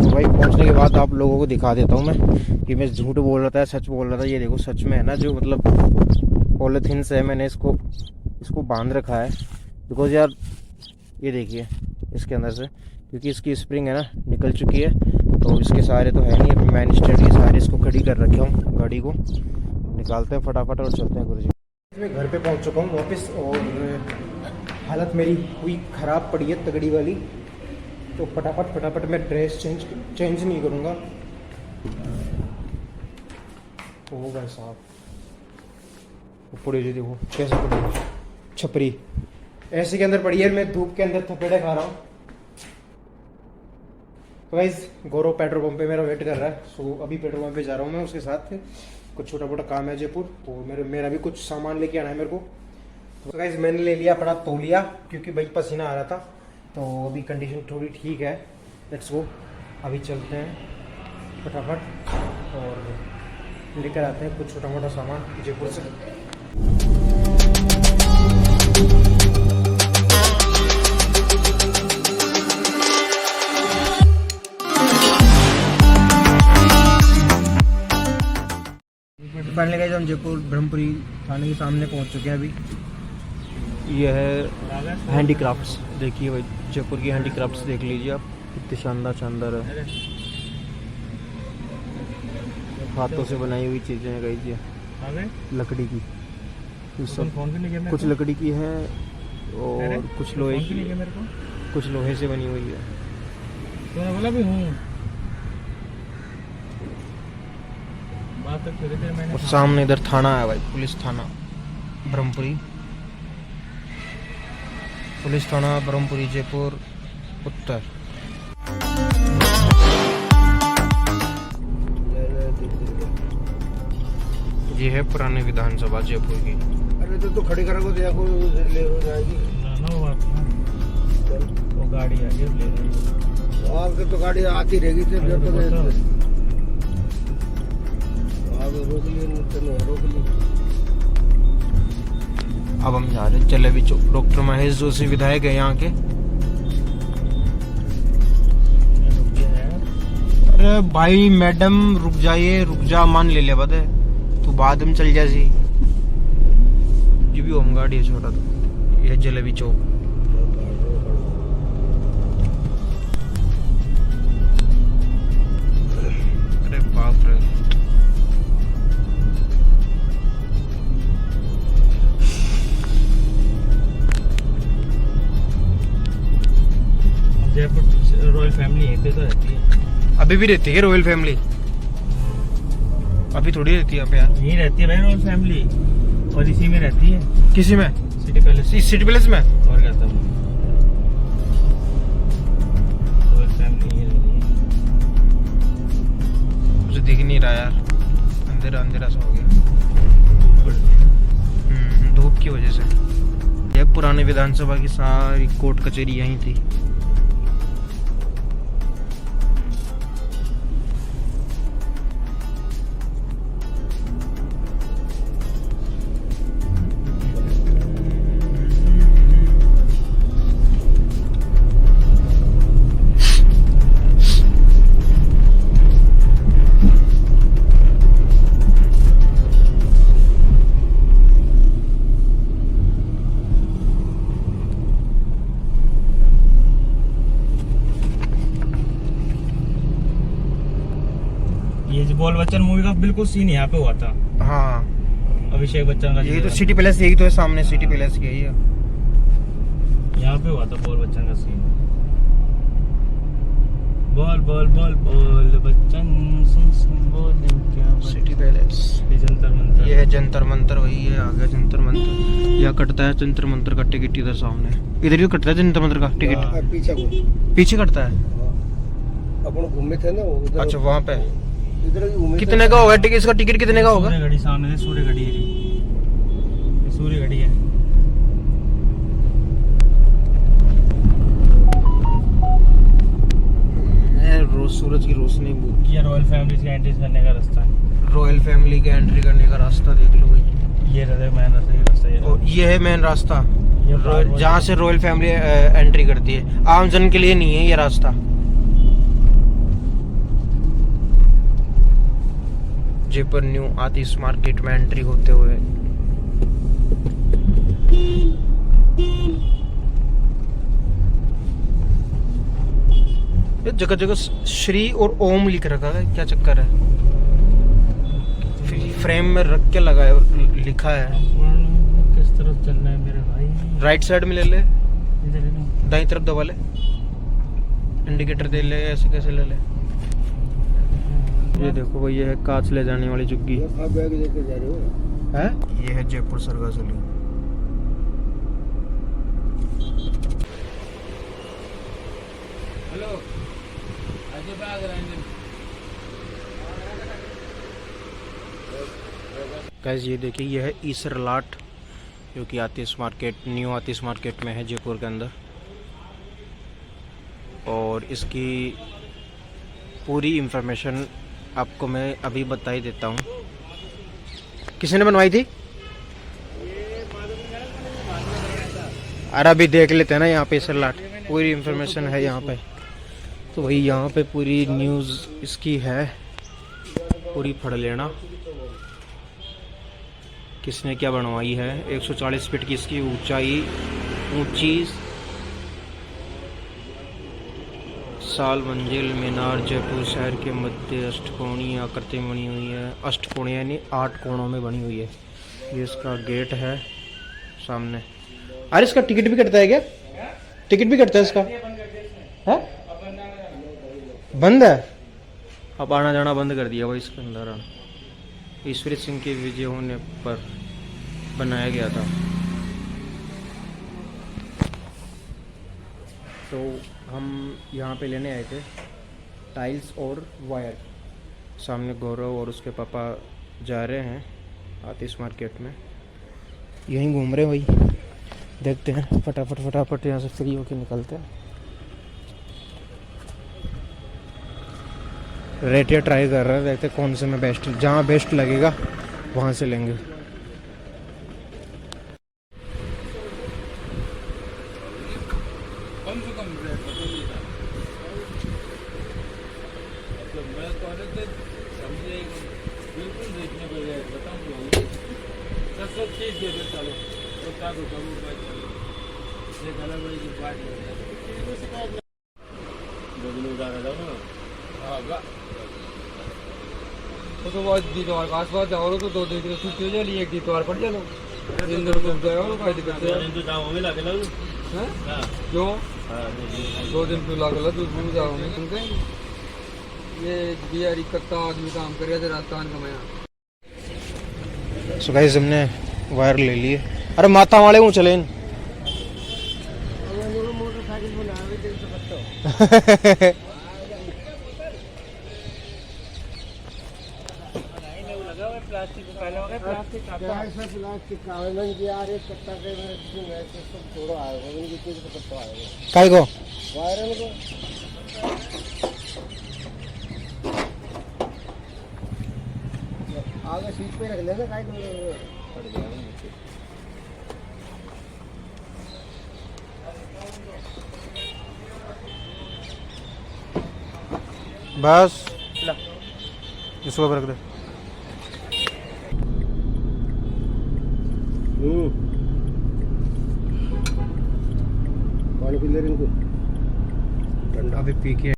तो भाई पहुँचने के बाद आप लोगों को दिखा देता हूँ मैं कि मैं झूठ बोल रहा था सच बोल रहा था। ये देखो सच में है ना, जो मतलब पॉलीथीन से मैंने इसको बांध रखा है, बिकॉज यार ये देखिए इसके अंदर से, क्योंकि इसकी स्प्रिंग है ना निकल चुकी है, तो इसके सहारे तो है नहीं, अभी मैन स्टैंड के सहारे इसको खड़ी कर रखे हूँ। गाड़ी को निकालते हैं फटाफट और चलते हैं गुरुजी। मैं घर पे पहुँच चुका हूँ वापस, और हालत मेरी हुई ख़राब पड़ी है तगड़ी वाली, तो फटाफट मैं ड्रेस चेंज नहीं करूँगा। ओ भाई साहब पड़ी जी, देखो कैसे पड़ी छपरी, ऐसे के अंदर पड़ी है, मैं धूप के अंदर थपेड़े खा रहा हूँ। तो गाइस गौरव पेट्रोल पंप पे मेरा वेट कर रहा है, सो अभी पेट्रोल पंप पे जा रहा हूँ मैं, उसके साथ कुछ छोटा मोटा काम है जयपुर, और मेरा भी कुछ सामान लेके आना है मेरे को। तो गाइस मैंने ले लिया अपना तौलिया, क्योंकि भाई पसीना आ रहा था, तो अभी कंडीशन थोड़ी ठीक है। लेट्स गो, अभी चलते हैं फटाफट और लेकर आते हैं कुछ छोटा मोटा सामान जयपुर से। फाइनली गाइस हम जयपुर ब्रह्मपुरी थाने के सामने पहुंच चुके हैं अभी। ये है हैंडीक्राफ्ट्स, देखिए भाई जयपुर की हैंडीक्राफ्ट्स देख लीजिए आप, कितनी शानदार है, हाथों से बनाई हुई चीज़ें हैं गाइस, ये लकड़ी की, सब कुछ लकड़ी की है और कुछ लोहे की, कुछ लोहे से बनी हुई है। तो बोला भी हूँ और सामने इधर थाना है भाई, पुलिस थाना ब्रह्मपुरी, पुलिस थाना ब्रह्मपुरी जयपुर उत्तर। ये है पुरानी विधानसभा जयपुर की। अरे तो खड़ी करोगे तो आपको ले हो जाएगी वो गाड़ी आ गई ले रही, आपके तो गाड़ी आती रहेगी, रोक ली। अब हम जा रहे हैं जलेबी चौक, डॉक्टर महेश जोशी विधायक है यहाँ के। अरे भाई मैडम रुक जाइए, रुक जा, मान ले बद तो बाद में चल जासी, ये भी होम गाड़ी है छोटा, तो यह जलेबी चौक। अरे बाप रे, जयपुर रॉयल फैमिली यहीं पे तो रहती है, अभी भी रहती है रॉयल फैमिली, अभी थोड़ी रहती है यहाँ पे यार, यहीं रहती है भाई रॉयल फैमिली, और इसी में रहती है। किसी में? सिटी पैलेस, सिटी पैलेस में। और क्या था रॉयल फैमिली यहीं रहती है। मुझे दिख नहीं रहा यार, अंधेरा सा हो गया धूप की वजह से। यह पुराने विधानसभा की सारी कोर्ट कचहरी यहीं थी। ये जो बोल बच्चन मूवी का बिल्कुल सीन यहाँ पे हुआ था। हाँ अभिषेक बच्चन का, यही तो सिटी पैलेस, यही तो है सामने सिटी पैलेस की, यही है। यहाँ पे हुआ था बोल बच्चन का सीन। बोल बोल बोल बोल बच्चन सुन सुन बोल क्या सिटी पैलेस, ये जंतर मंतर, ये है जंतर मंतर, वही है आ गया जंतर मंतर। यह कटता है जंतर मंतर का टिकट इधर सामने, इधर भी कटता है जंतर मंतर का टिकट, पीछे कटता है। अपन घूमे थे ना उधर, अच्छा वहाँ पे इधर भी घूमे। कितने का होगा टिकट, इसका टिकट कितने का होगा? सूर्य घड़ी सामने से, सूर्य घड़ी है, ये सूर्य घड़ी है। रोज सूरज की रोशनी, ये रॉयल फैमिली से एंट्री करने का रास्ता है। रॉयल फैमिली के एंट्री करने का रास्ता देख लो भाई, ये रहता है मेन रास्ता, ये रास्ता ये और ये है मेन रास्ता ये जहाँ से रॉयल फैमिली एंट्री करती है। आम जन के लिए नहीं है ये रास्ता। जयपुर न्यू आतिश मार्केट में एंट्री होते हुए ये जगह जगह श्री और ओम लिख रखा है, क्या चक्कर है? फ्रेम में रख के लगा है और लिखा है। किस तरफ चलना है मेरे भाई? राइट साइड में ले ले, इधर है ना। दाईं तरफ दबा ले, इंडिकेटर दे ले, ऐसे कैसे ले ले? ये देखो भाई, ये है कांच ले जाने वाली जुग्गी। आप बैग लेके जा रहे हो? है ये है जयपुर सरगासुली। हेलो, आगे भाग रहे हैं। गाइस ये देखिए, ये है ईसर लाट, जो कि आतिश मार्केट, न्यू आतिश मार्केट में है जयपुर के अंदर। और इसकी पूरी इंफॉर्मेशन आपको मैं अभी बता ही देता हूँ। किसने बनवाई थी? अरे अभी देख लेते हैं ना यहाँ पे ईसर लाट, पूरी इंफॉर्मेशन है यहाँ पे। तो भाई यहाँ पे पूरी न्यूज़ इसकी है, पूरी पढ़ लेना किसने क्या बनवाई है। 140 फीट की इसकी ऊंची साल मंजिल मीनार जयपुर शहर के मध्य अष्टकोणीय आकृति में बनी हुई है। अष्टकोणीय यानी 8 कोणों में बनी हुई है। ये इसका गेट है सामने। अरे इसका टिकट भी कटता है क्या? टिकट भी कटता है इसका? है बंद है, अब आना जाना बंद कर दिया भाई इसके अंदर आना। ईश्वरी सिंह के विजय होने पर बनाया गया था। तो हम यहाँ पे लेने आए थे टाइल्स और वायर। सामने गौरव और उसके पापा जा रहे हैं आतिश मार्केट में, यहीं घूम रहे हैं भाई। देखते हैं फटाफट यहाँ से फ्री होके निकलते हैं। रेट ट्राई कर रहे हैं, देखते कौन से में बेस्ट, जहाँ बेस्ट लगेगा वहाँ से लेंगे। कम से कम रेट बताइए। तो मैं कॉलेज से समझे बिल्कुल देखने को रेट बताऊँ। 730 दे दो चलो, तो क्या होगा वो बात चलो। ये गला बड़ी की बात नहीं है। बदलू उड़ा रहा हूँ। हाँ बा तो बाद दीवार के आसपास जाओ तो 2 दिन की छुट्टी हो जाएगी, एक दीवार पड़ चलो दिन दिन घूम जाएगा, कोई दिक्कत नहीं। तो जाओ में लगे लग हैं हां क्यों? हां 2 दिन क्यों लगे? तो घूम जाओ में सुन के। ये बिहारी कत्ता आदमी काम कर रहे थे राजस्थान का। मैं सो गाइस हमने वायर ले लिए। अरे माता वाले हूँ चले मोटरसाइकिल बना रहे थे। प्लास्टिक पहले हो गए प्लास्टिक प्लास्टिक का आवेदन किया रे कत्ता के में सब छोड़ो आएगा उनकी चीज को कत्ता आएगा काय को वायरल को आगे सीट पे रख लेना, काय को पड़ जाएगा नीचे। बस इसको रख दे। पानी पी ले इनको ठंडा। अभी पी के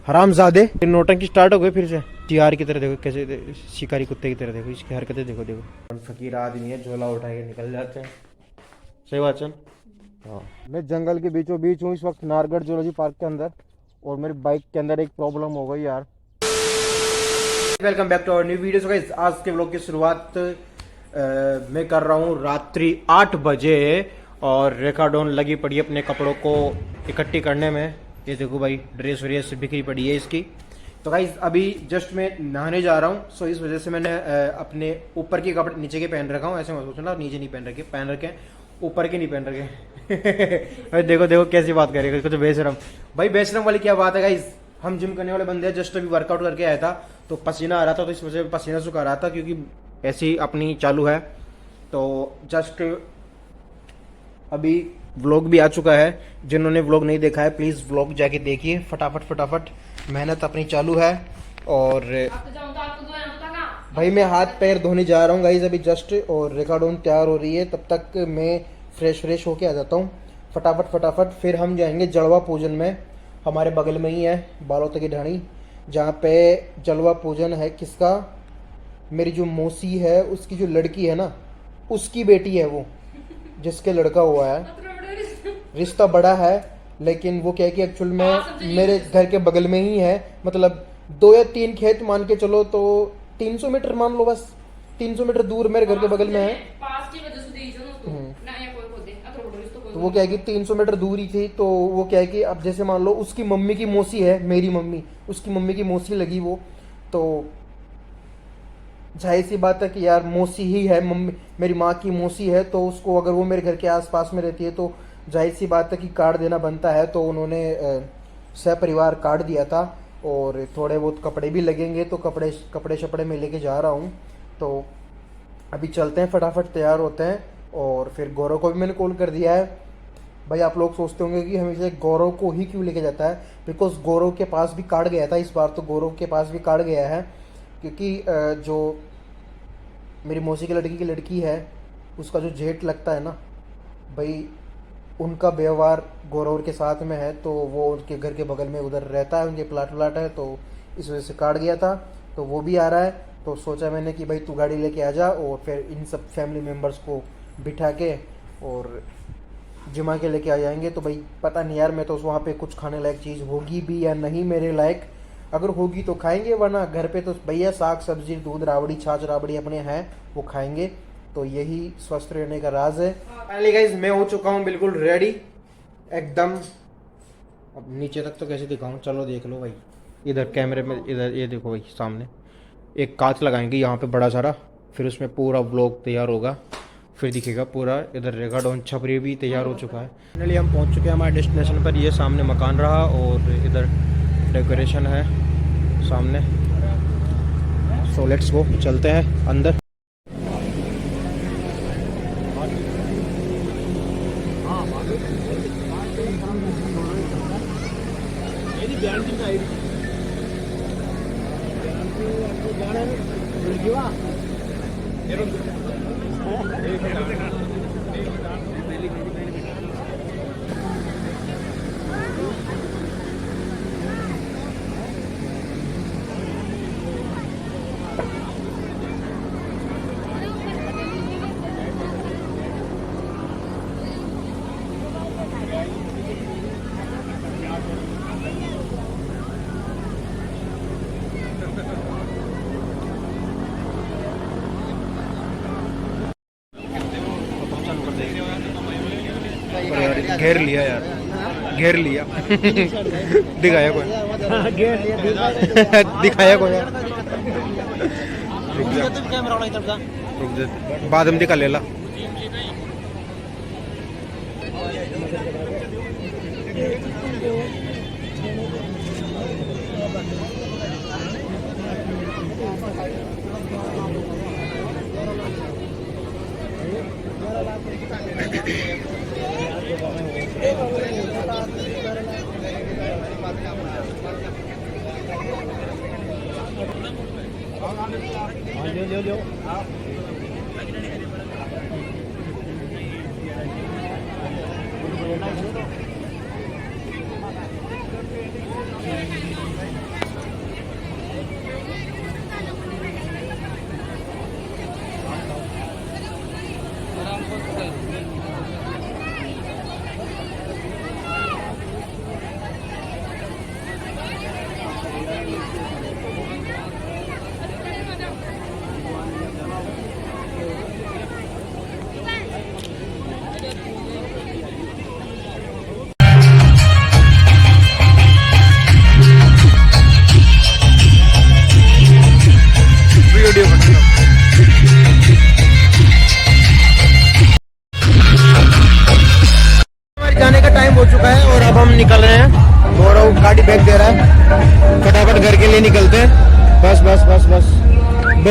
हरामजादे। नोटंकी स्टार्ट हो गई फिर से। टीआर की तरह देखो कैसे शिकारी कुत्ते की तरह देखो, इसकी हरकतें देखो देखो। फकीर आदमी है, झोला उठा के निकल जाते हैं। सही बात चल। हाँ मैं जंगल के बीचों बीच हूँ इस वक्त नारगढ़ जूलॉजी पार्क के अंदर। और मेरी बाइक के अंदर एक प्रॉब्लम हो गई यार। Welcome back to our new video. So guys, आज के व्लॉग की शुरुआत मैं कर रहा हूँ रात्रि 8 बजे और रेखाडोन लगी पड़ी है अपने कपड़ों को इकट्ठी करने में। ये देखो भाई, ड्रेस व्रेस बिखरी पड़ी है इसकी। तो गाइस अभी जस्ट मैं नहाने जा रहा हूँ, सो इस वजह से मैंने अपने ऊपर के कपड़े नीचे के पहन रखा हूँ। ऐसे मत सोचना नीचे नहीं पहन रखे, ऊपर के नहीं पहन रखे। देखो देखो कैसी बात करेगा इसको, तो बेशरम भाई। बेशरम वाली क्या बात है गाइस, हम जिम करने वाले बंदे हैं। जस्ट अभी वर्कआउट करके आया था तो पसीना आ रहा था, तो इस वजह से पसीना सुखा रहा था क्योंकि ऐसी अपनी चालू है। तो जस्ट अभी व्लॉग भी आ चुका है। जिन्होंने व्लॉग नहीं देखा है प्लीज़ व्लॉग जाके देखिए फटाफट। मेहनत अपनी चालू है। और भाई मैं हाथ पैर धोने जा रहा हूँ गाइज अभी जस्ट, और रेखाडोन तैयार हो रही है। तब तक मैं फ्रेश होके आ जाता हूँ फटाफट। फिर हम जाएंगे जलवा पूजन में। हमारे बगल में ही है बालोत की ढाणी, जहाँ पे जलवा पूजन है। किसका? मेरी जो मौसी है उसकी जो लड़की है ना, उसकी बेटी है वो, जिसके लड़का हुआ है। रिश्ता बड़ा है लेकिन वो क्या है कि एक्चुअल में मेरे घर के बगल में ही है। मतलब 2 या 3 खेत मान के चलो, तो 300 मीटर मान लो, बस 300 मीटर दूर मेरे घर के बगल में है। तो वो क्या है कि 300 मीटर दूर ही थी। तो वो क्या है कि अब जैसे मान लो उसकी मम्मी की मौसी है मेरी मम्मी, उसकी मम्मी की मौसी लगी वो। तो जाहिर सी बात है कि यार मौसी ही है, मम्मी मेरी माँ की मौसी है। तो उसको अगर वो मेरे घर के आसपास में रहती है तो जाहिर सी बात है कि कार्ड देना बनता है। तो उन्होंने सपरिवार कार्ड दिया था और थोड़े बहुत कपड़े भी लगेंगे, तो कपड़े शपड़े में लेके जा रहा हूँ। तो अभी चलते हैं, फटाफट तैयार होते हैं। और फिर गौरव को भी मैंने कॉल कर दिया है। भाई आप लोग सोचते होंगे कि हमेशा गौरव को ही क्यों लेके जाता है, बिकॉज गौरव के पास भी कार्ड गया था इस बार। तो गौरव के पास भी कार्ड गया है क्योंकि जो मेरी मौसी की लड़की है उसका जो जेठ लगता है ना भाई, उनका व्यवहार गौरव के साथ में है। तो वो उनके घर के बगल में उधर रहता है, उनके प्लाट है। तो इस वजह से कार्ड गया था, तो वो भी आ रहा है। तो सोचा मैंने कि भाई तू गाड़ी लेके आ जा और फिर इन सब फैमिली मेम्बर्स को बिठा के और जिमा के लेके आ जाएंगे। तो भाई पता नहीं यार, मैं तो वहाँ पे कुछ खाने लायक चीज़ होगी भी या नहीं मेरे लायक। अगर होगी तो खाएंगे, वरना घर पे तो भैया साग सब्जी दूध राबड़ी छाछ राबड़ी अपने हैं, वो खाएंगे। तो यही स्वस्थ रहने का राज है। फाइनली गाइस मैं हो चुका हूँ बिल्कुल रेडी एकदम। अब नीचे तक तो कैसे दिखाऊं, चलो देख लो भाई। इधर कैमरे में, इधर ये देखो भाई, सामने एक कांच लगाएंगे यहाँ पे बड़ा सारा, फिर उसमें पूरा व्लॉग तैयार होगा, फिर दिखेगा पूरा। इधर रेखाडोन छपरी भी तैयार हो चुका है। फाइनली हम पहुँच चुके हैं हमारे डेस्टिनेशन पर। ये सामने मकान रहा और इधर डेकोरेशन है सामने। सो लेट्स गो, चलते हैं अंदर। घेर लिया यार, घेर लिया। दिखाया कोई दिखाया कोई यार, बाद में दिखा लेला।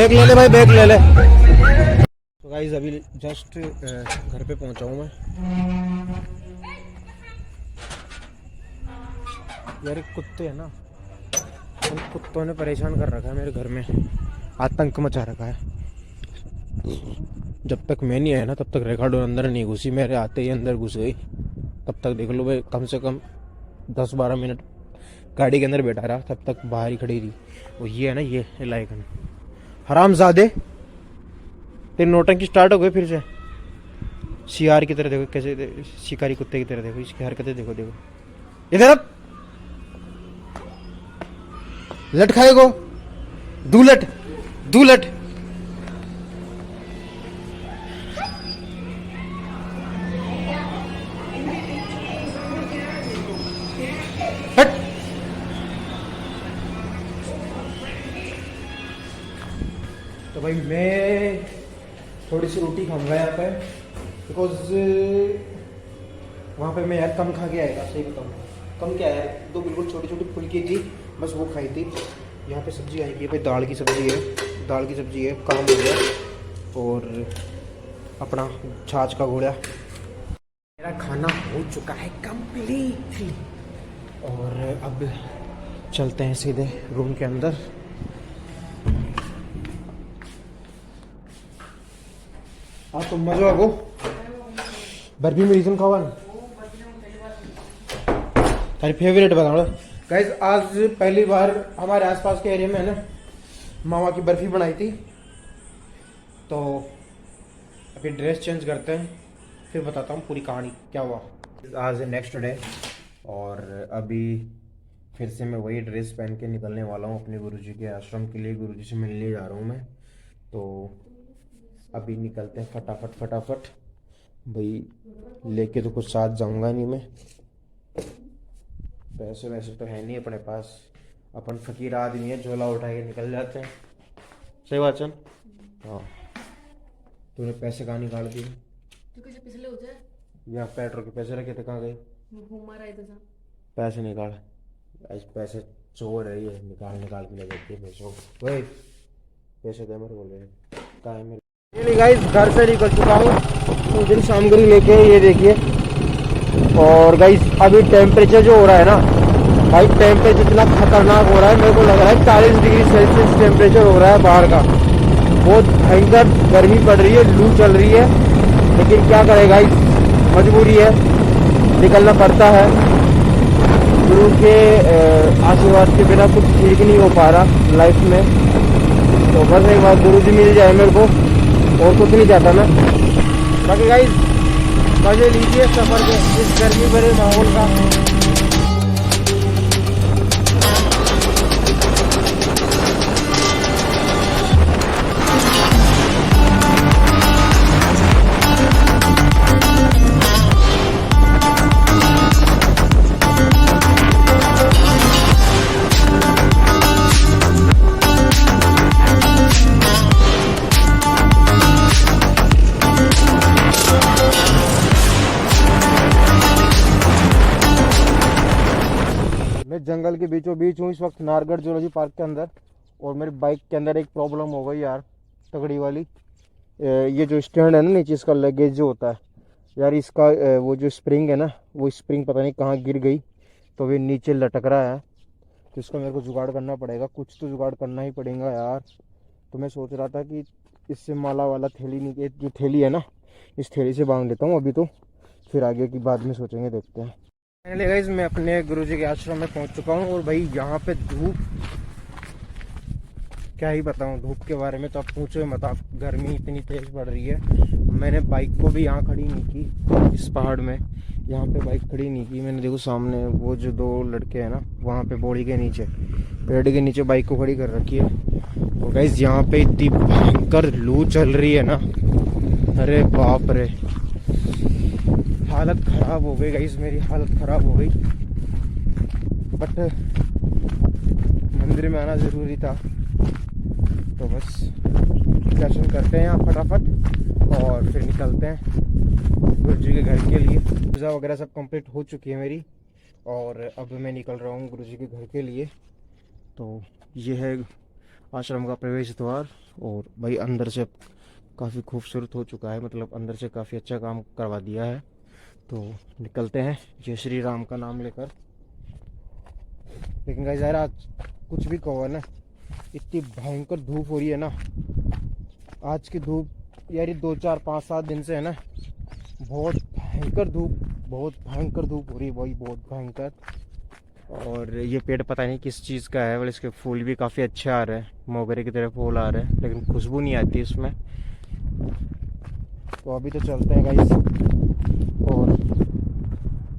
बैग ले ले भाई, बैग ले ले। तो गाइस अभी जस्ट घर पे पहुंचा हूँ मैं। यार कुत्ते हैं ना, उन कुत्तों ने परेशान कर रखा है मेरे घर में, आतंक मचा रखा है। जब तक मैं नहीं आया ना तब तक रिकॉर्डो अंदर नहीं घुसी, मेरे आते ही अंदर घुस गई। तब तक देख लो भाई, कम से कम 10-12 मिनट गाड़ी के अंदर बैठा रहा, तब तक बाहर ही खड़ी रही। वो ये है ना, ये लाइकन हरामजादे, तेरी नोटंकी स्टार्ट हो गई फिर से। शिकार की तरह देखो कैसे, शिकारी कुत्ते की तरह देखो इसकी हरकतें, देखो देखो इधर लट खाएगो, दूलट दूलट। हट। तो भाई मैं थोड़ी सी रोटी खाऊंगा यहाँ पे, बिकॉज वहाँ पे मैं यार कम खा के आएगा, सही बताऊँ कम क्या है, दो बिल्कुल छोटी छोटी फुल्की थी बस वो खाई थी। यहाँ पे सब्जी आएगी भाई, दाल की सब्जी है, दाल की सब्जी है, काम हो गया। और अपना छाछ का घोड़ा, मेरा खाना हो चुका है कंप्लीट। और अब चलते हैं सीधे रूम के अंदर। हाँ तो मजा आगो, बर्फी में रीजन खावा तारी फेवरेट बता गाइस। आज पहली बार हमारे आसपास के एरिया में है ना मामा की बर्फी बनाई थी। तो अभी ड्रेस चेंज करते हैं, फिर बताता हूँ पूरी कहानी क्या हुआ। आज नेक्स्ट डे और अभी फिर से मैं वही ड्रेस पहन के निकलने वाला हूँ अपने गुरुजी के आश्रम के लिए। गुरुजी से मिलने जा रहा हूँ मैं, तो अभी निकलते हैं फटाफट फटाफट। भाई लेके तो कुछ साथ जाऊँगा नहीं मैं, पैसे वैसे तो है नहीं अपने पास, अपन फकीर आदमी है, झोला उठा के निकल जाते हैं। सही बात चल। हाँ तूने पैसे कहाँ निकाल दिए? तू कैसे पिछले हो जाए? यहाँ पेट्रोल के पैसे रखे थे, कहाँ गए? घूमा रहा है इधर जा। पैसे निकाल, आज पैसे चोर है ये, निकाल निकाल के ले जाते हैं पैसों। वही पैसे दे मेरे, बोले कहाँ है मेरे। गाइस घर से निकल चुका हूँ, तो दिन सामग्री लेके ये देखिए। और गाइस अभी टेम्परेचर जो हो रहा है ना भाई, टेम्परेचर इतना खतरनाक हो रहा है, मेरे को लग रहा है 40 डिग्री सेल्सियस टेम्परेचर हो रहा है बाहर का। बहुत भयंकर गर्मी पड़ रही है, लू चल रही है, लेकिन क्या करें गाइस, मजबूरी है, निकलना पड़ता है। गुरु के आशीर्वाद के बिना कुछ ठीक नहीं हो पा रहा लाइफ में। तो बस एक बार गुरु जी मिल जाए मेरे को, और कुछ नहीं चाहता मैं। बाकी गाइस मजे लीजिए सफर के इस गर्मी भरे माहौल का। जंगल के बीचों बीच हूँ इस वक्त नारगढ़ जूलॉजी पार्क के अंदर। और मेरी बाइक के अंदर एक प्रॉब्लम हो गई यार, तगड़ी वाली। ये जो स्टैंड है ना नीचे, इसका लगेज जो होता है यार, इसका वो जो स्प्रिंग है ना, वो स्प्रिंग पता नहीं कहाँ गिर गई, तो वे नीचे लटक रहा है। तो इसका मेरे को जुगाड़ करना पड़ेगा, कुछ तो जुगाड़ करना ही पड़ेगा यार। तो मैं सोच रहा था कि इससे माला वाला थैली, नहीं जो थैली है ना, इस थैली से बांध लेता हूँ अभी, तो फिर आगे की बाद में सोचेंगे, देखते हैं। गाइस मैं अपने गुरुजी के आश्रम में पहुंच चुका हूं। और भाई यहाँ पे धूप, क्या ही बताऊं धूप के बारे में, तो आप पूछो मत, आप गर्मी इतनी तेज पड़ रही है। मैंने बाइक को भी यहाँ खड़ी नहीं की, इस पहाड़ में यहाँ पे बाइक खड़ी नहीं की मैंने। देखो सामने वो जो दो लड़के हैं ना, वहाँ पे बोड़ी के नीचे, पेड़ के नीचे बाइक को खड़ी कर रखी है। तो गाइस यहाँ पे इतनी भयंकर लू चल रही है ना, अरे बाप रे, हालत ख़राब हो गई गाइस, मेरी हालत ख़राब हो गई। बट मंदिर में आना ज़रूरी था, तो बस दर्शन करते हैं यहाँ फटाफट और फिर निकलते हैं गुरु जी के घर के लिए। पूजा वगैरह सब कंप्लीट हो चुकी है मेरी, और अब मैं निकल रहा हूँ गुरु जी के घर के लिए। तो ये है आश्रम का प्रवेश द्वार, और भाई अंदर से काफ़ी खूबसूरत हो चुका है, मतलब अंदर से काफ़ी अच्छा काम करवा दिया है। तो निकलते हैं जय श्री राम का नाम लेकर। लेकिन गाइस यार आज कुछ भी कहो ना, इतनी भयंकर धूप हो रही है ना आज की धूप यार, ये 2 4 5 7 दिन से है ना बहुत भयंकर धूप हो रही है भाई, बहुत भयंकर। और ये पेड़ पता नहीं किस चीज़ का है, पर इसके फूल भी काफ़ी अच्छे आ रहे हैं, मोगरे की तरह फूल आ रहे हैं, लेकिन खुशबू नहीं आती इसमें। तो अभी तो चलते हैं गाइस। और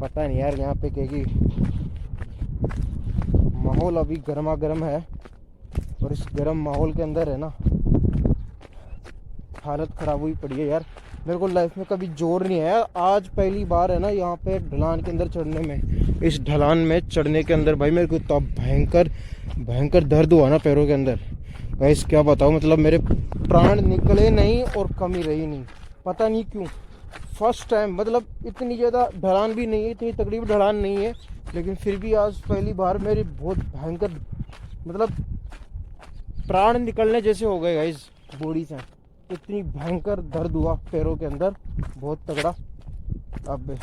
पता नहीं यार यहाँ पे कि माहौल अभी गर्मा गर्म है, और इस गर्म माहौल के अंदर है ना हालत ख़राब हुई पड़ी है यार। मेरे को लाइफ में कभी जोर नहीं आया, आज पहली बार है ना यहाँ पे ढलान के अंदर चढ़ने में, इस ढलान में चढ़ने के अंदर भाई मेरे को इतना भयंकर दर्द हुआ ना पैरों के अंदर। गाइस क्या बताऊँ, मतलब मेरे प्राण निकले नहीं और कमी रही नहीं, पता नहीं क्यों। फर्स्ट टाइम, मतलब इतनी ज़्यादा ढलान भी नहीं है, इतनी तकलीफ ढलान नहीं है, लेकिन फिर भी आज पहली बार मेरी बहुत भयंकर, मतलब प्राण निकलने जैसे हो गए गाइस बॉडी से, इतनी भयंकर दर्द हुआ पैरों के अंदर, बहुत तगड़ा। अब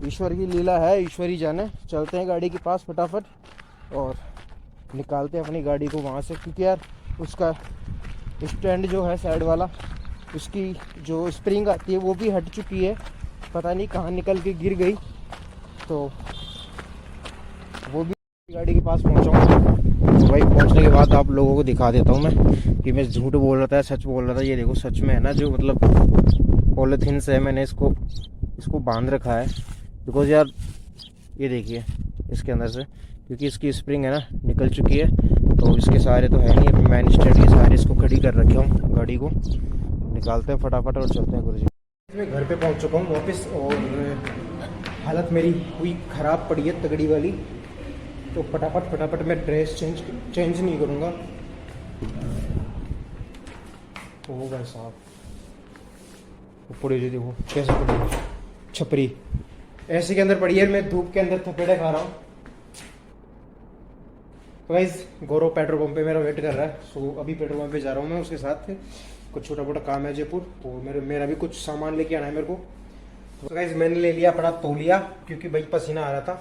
ईश्वर की लीला है, ईश्वर ही जाने। चलते हैं गाड़ी के पास फटाफट और निकालते हैं अपनी गाड़ी को वहाँ से, क्योंकि यार उसका स्टैंड जो है साइड वाला, उसकी जो स्प्रिंग आती है वो भी हट चुकी है, पता नहीं कहाँ निकल के गिर गई। तो वो भी गाड़ी के पास पहुँचाऊँगा। तो भाई पहुंचने के बाद आप लोगों को दिखा देता हूं मैं कि मैं झूठ बोल रहा था सच बोल रहा था। ये देखो सच में है ना, जो मतलब पॉलीथीन से मैंने इसको बांध रखा है, बिकॉज यार ये देखिए इसके अंदर से, क्योंकि इसकी स्प्रिंग है ना निकल चुकी है, तो इसके सहारे तो है नहीं, अभी मैन स्टैंड के सहारे इसको खड़ी कर रखा हूँ। गाड़ी को निकालते हैं फटाफट और चलते हैं गुरुजी। मैं घर पे पहुँच चुका हूँ वापस, और हालत मेरी हुई ख़राब पड़ी है तगड़ी वाली। तो फटाफट मैं ड्रेस चेंज नहीं करूँगा। हो गए साहब, पड़ी जी देखो कैसे पड़ी छपरी, ऐसे के अंदर पड़ी है, मैं धूप के अंदर थपेड़े खा रहा हूँ। तो गाइस गौरव पेट्रोल पंप पे मेरा वेट कर रहा है, सो अभी पेट्रोल पंप पे जा रहा हूँ मैं, उसके साथ कुछ छोटा मोटा काम है जयपुर, और मेरा भी कुछ सामान लेके आना है मेरे को। तो गाइस मैंने ले लिया अपना तौलिया, क्योंकि भाई पसीना आ रहा था,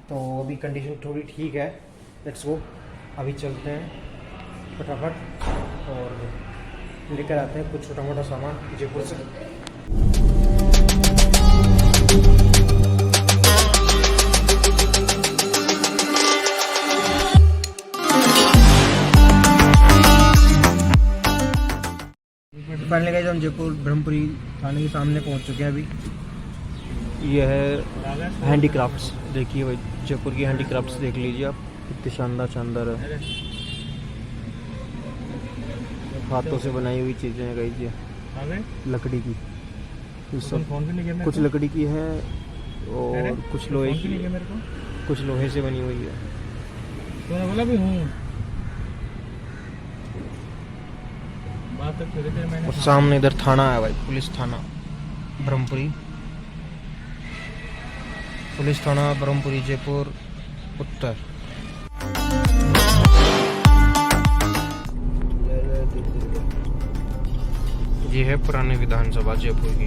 तो अभी कंडीशन थोड़ी ठीक है। लेट्स गो, अभी चलते हैं फटाफट और लेकर आते हैं कुछ छोटा मोटा सामान जयपुर से। फाइनली गाइस हम जयपुर ब्रह्मपुरी थाने के सामने पहुंच चुके हैं। अभी ये है हैंडीक्राफ्ट्स, देखिए भाई जयपुर की हैंडीक्राफ्ट्स देख लीजिए आप, कितनी शानदार है, हाथों से बनाई हुई चीज़ें हैं गाइस, ये लकड़ी की, कुछ लकड़ी की है और कुछ लोहे की, कुछ लोहे से बनी हुई है। तो बोला भी हूँ बात और सामने इधर थाना है भाई, पुलिस थाना ब्रह्मपुरी, पुलिस थाना ब्रह्मपुरी जयपुर उत्तर। ये है पुरानी विधानसभा जयपुर की।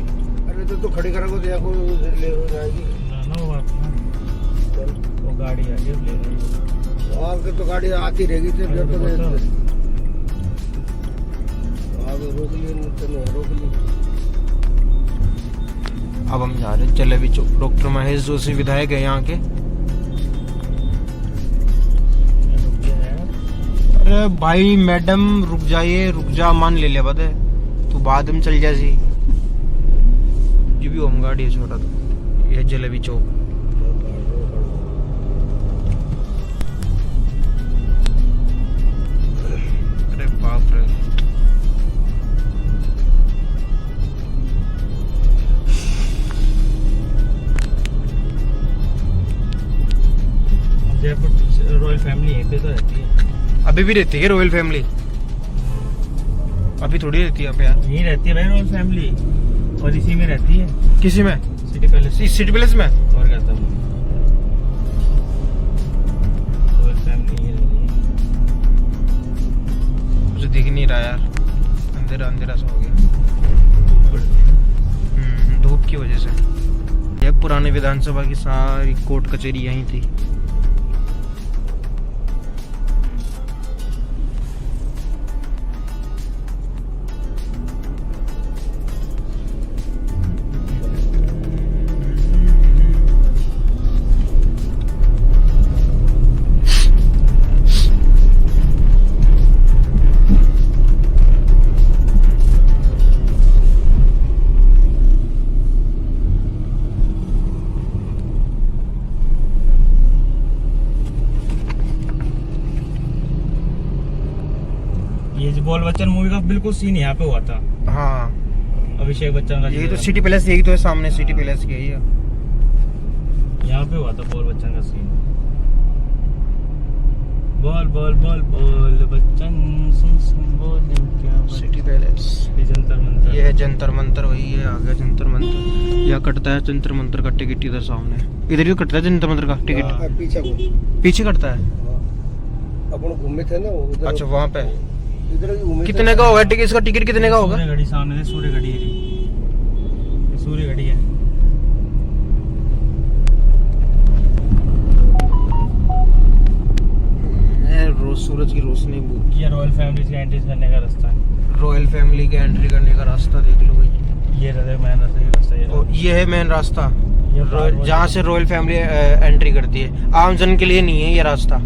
अरे तो खड़ी करा को देखो ले हो जाएगी ना वो गाड़ी आ गई, आगे तो गाड़ी आती रहेगी, आगे रोक ली। अब हम जा रहे हैं जलेबी चौक, डॉक्टर महेश जोशी विधायक है यहाँ के। अरे भाई मैडम रुक जा मान ले लिया बता, तू बाद में चल जासी। ये भी होम गार्ड है छोटा, तो ये जलेबी चौक। अरे बाप रे, जयपुर रॉयल फैमिली यहीं पे तो रहती है, अभी भी रहती है रॉयल फैमिली, अभी थोड़ी रहती है यार, यहीं रहती है भाई रॉयल फैमिली, और इसी में रहती है। किसी में? City palace. सिटी पैलेस में? और क्या था रॉयल फैमिली यहीं रहती है। मुझे दिख नहीं रहा यार। अंधेरा अंधेरा सा हो गया धूप की वजह से। यह पुराने विधानसभा की सारी कोर्ट कचहरी यहीं थी। ये जो बोल बच्चन मूवी का बिल्कुल सीन यहाँ पे हुआ था। हाँ अभिषेक बच्चन का यही तो सिटी पैलेस, यही तो है सामने सिटी पैलेस की, यही है। यहाँ पे हुआ था बोल बच्चन का सीन। बोल बोल बोल बोल बच्चन सुन सुन बोल क्या सिटी पैलेस, ये जंतर मंतर। ये है जंतर मंतर, वही है आगे जंतर मंतर। यह कटता है जंतर मंतर का टिकट इधर सामने, इधर ही कटता है जंतर मंतर का टिकट। पीछे कटता है। अपन घूमे थे ना उधर। अच्छा वहाँ पे इधर भी घूमे कितने का होगा टिकट? इसका टिकट कितने का होगा? सूर्य घड़ी सामने से, सूर्य घड़ी है ये सूर्य घड़ी है। रोज सूरज की रोशनी ये रॉयल फैमिली की एंट्री करने का रास्ता है। रॉयल फैमिली के एंट्री करने का रास्ता देख लो भाई। ये रहता है मेन रास्ता, ये रास्ता ये और ये है मेन रास्ता ये जहाँ से रॉयल फैमिली एंट्री करती है। आम जन के लिए नहीं है ये रास्ता।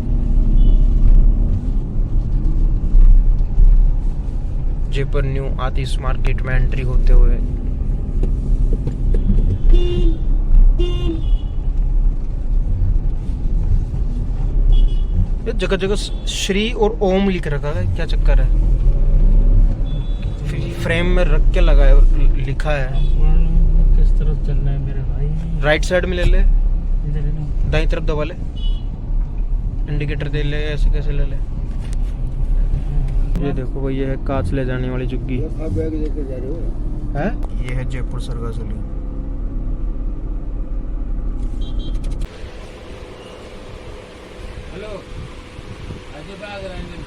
जयपुर न्यू आतिश मार्केट में एंट्री होते हुए ये जगह जगह श्री और ओम लिख रखा है, क्या चक्कर है? फ्रेम में रख के लगा है और लिखा है। किस तरफ चलना है मेरे भाई? राइट साइड में ले ले, इधर है ना। दाईं तरफ दबा ले, इंडिकेटर दे ले, ऐसे कैसे ले ले? ये देखो भाई, ये है कांच ले जाने वाली चुग्गी बैग लेके जा रहे हो है। ये है जयपुर सरगासुली। हेलो आगे भाग रहे हैं।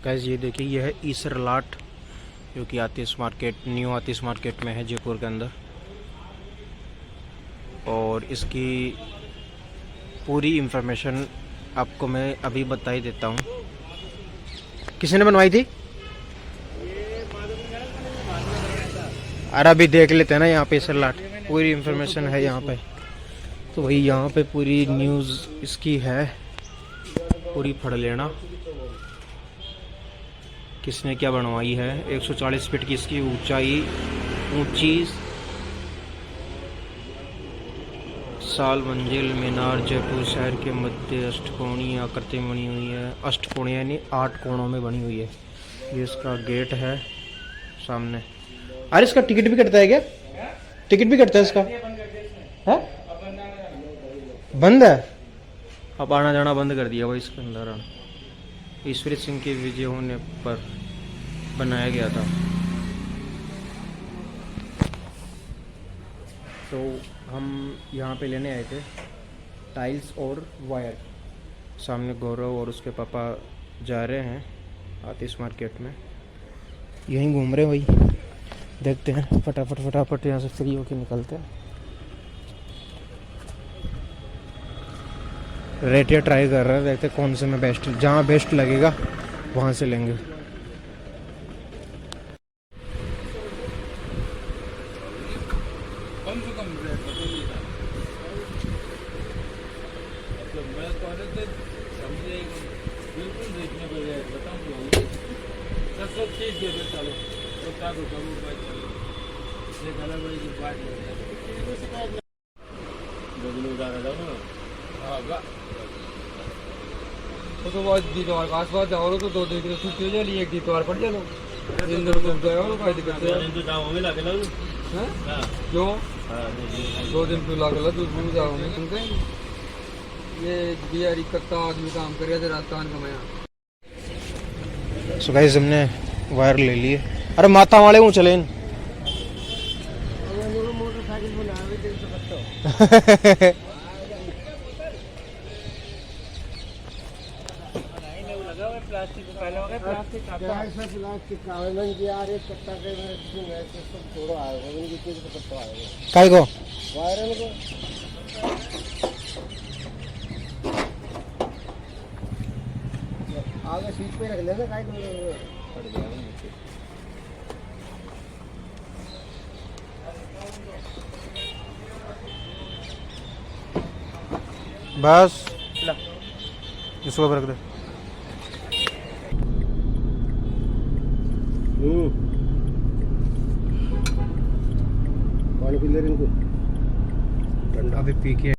गाइस ये देखिए, ये है ईसर लाट, जो कि आतिश मार्केट, न्यू आतिश मार्केट में है जयपुर के अंदर। और इसकी पूरी इंफॉर्मेशन आपको मैं अभी बता ही देता हूँ। किसने बनवाई थी? अरे अभी देख लेते हैं ना यहाँ पे ईसर लाट, पूरी इंफॉर्मेशन है यहाँ पे। तो भाई यहाँ पे पूरी न्यूज़ इसकी है, पूरी पढ़ लेना किसने क्या बनवाई है। 140 फीट की इसकी ऊंची साल मंजिल मीनार जयपुर शहर के मध्य अष्टकोणीय आकृति में बनी हुई है। अष्टकोणीय यानी 8 कोणों में बनी हुई है। ये इसका गेट है सामने। अरे इसका टिकट भी कटता है क्या? टिकट भी कटता है इसका? है बंद है, अब आना जाना बंद कर दिया भाई इसके अंदर आना। ईश्वरी सिंह के विजय होने पर बनाया गया था। तो हम यहाँ पे लेने आए थे टाइल्स और वायर। सामने गौरव और उसके पापा जा रहे हैं आतिश मार्केट में, यहीं घूम रहे हैं भाई। देखते हैं फटाफट यहाँ से फ्री होके निकलते हैं। रेट ट्राई कर रहे हैं, देखते कौन से में बेस्ट, जहाँ बेस्ट लगेगा वहाँ से लेंगे। कम से कम रेट बताइए। मतलब मैं तो समझे बिल्कुल देखने पर रेट बताऊँ तो सब चीज़ दे दो चलो, तो क्या तो करूँ बात चलो, एक अलग बड़ी बात नहीं तो बाद दीवार के आसपास जाओ तो 2 दिन की छुट्टी हो जाए, एक दीवार पड़ जाओ दिन भर घूम जाए और कोई दिक्कत है। क्यों 2 दिन क्यों लगे दूर जाओ नहीं सुनते। ये बिहारी कत्ता आदमी काम कर रहे थे राजस्थान का। मैं सो गाइस हमने वायर ले लिए। अरे माता वाले हूँ चले मोटरसाइकिल बना काय गो आगे सीट पे रख लेना काय बस इसको रख दे पानी पी ले इनको ठंडा अभी पी के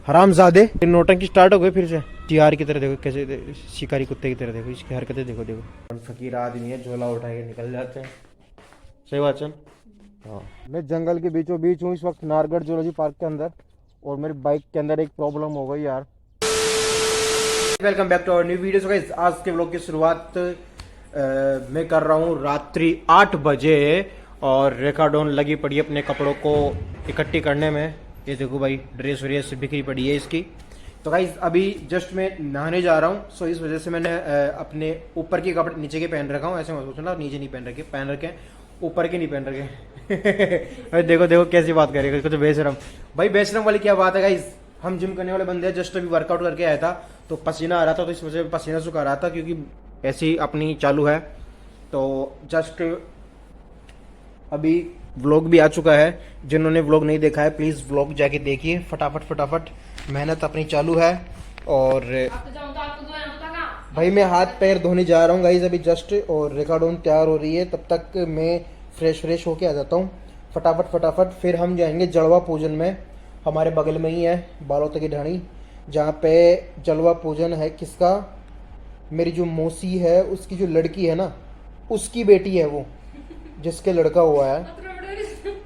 हरामजादे नोटंकी स्टार्ट हो गए फिर से टीआर की तरह देखो कैसे शिकारी कुत्ते की तरह देखो इसकी हरकतें देखो देखो फकीर आदमी है झोला उठा के निकल जाते हैं सही बात चल हाँ मैं जंगल के बीचों बीच हूँ इस वक्त नारगढ़ जूलॉजी पार्क के अंदर और मेरी बाइक के अंदर एक प्रॉब्लम हो गई यार welcome back to our new video. Guys आज के व्लॉग की शुरुआत मैं कर रहा हूँ रात्रि 8 बजे और रेखाडोन लगी पड़ी है अपने कपड़ों को इकट्ठी करने में। ये देखो भाई ड्रेस व्रेस बिखरी पड़ी है इसकी। तो गाइस अभी जस्ट मैं नहाने जा रहा हूँ सो इस वजह से मैंने अपने ऊपर के कपड़े नीचे के पहन रखा हूँ। ऐसे मत सोचना नीचे नहीं पहन रखे ऊपर के नहीं पहन रखे देखो देखो कैसी बात करेगा इसको तो बेशरम भाई बेशरम वाली क्या बात है गाइस। हम जिम करने वाले बंदे हैं जस्ट अभी वर्कआउट करके आया था तो पसीना आ रहा था तो इस वजह से पसीना सुखा रहा था क्योंकि ऐसी अपनी चालू है। तो जस्ट अभी व्लॉग भी आ चुका है। जिन्होंने व्लॉग नहीं देखा है प्लीज व्लॉग जाके देखिए फटाफट फटाफट। मेहनत अपनी चालू है और भाई मैं हाथ पैर धोने जा रहा हूँ गाइस अभी जस्ट और रेखाडोन तैयार हो रही है तब तक मैं फ्रेश होके आ जाता हूँ फटाफट फटाफट। फिर हम जाएंगे जलवा पूजन में हमारे बगल में ही है बालोता की ढाणी जहाँ पे जलवा पूजन है। किसका मेरी जो मौसी है उसकी जो लड़की है ना उसकी बेटी है वो जिसके लड़का हुआ है।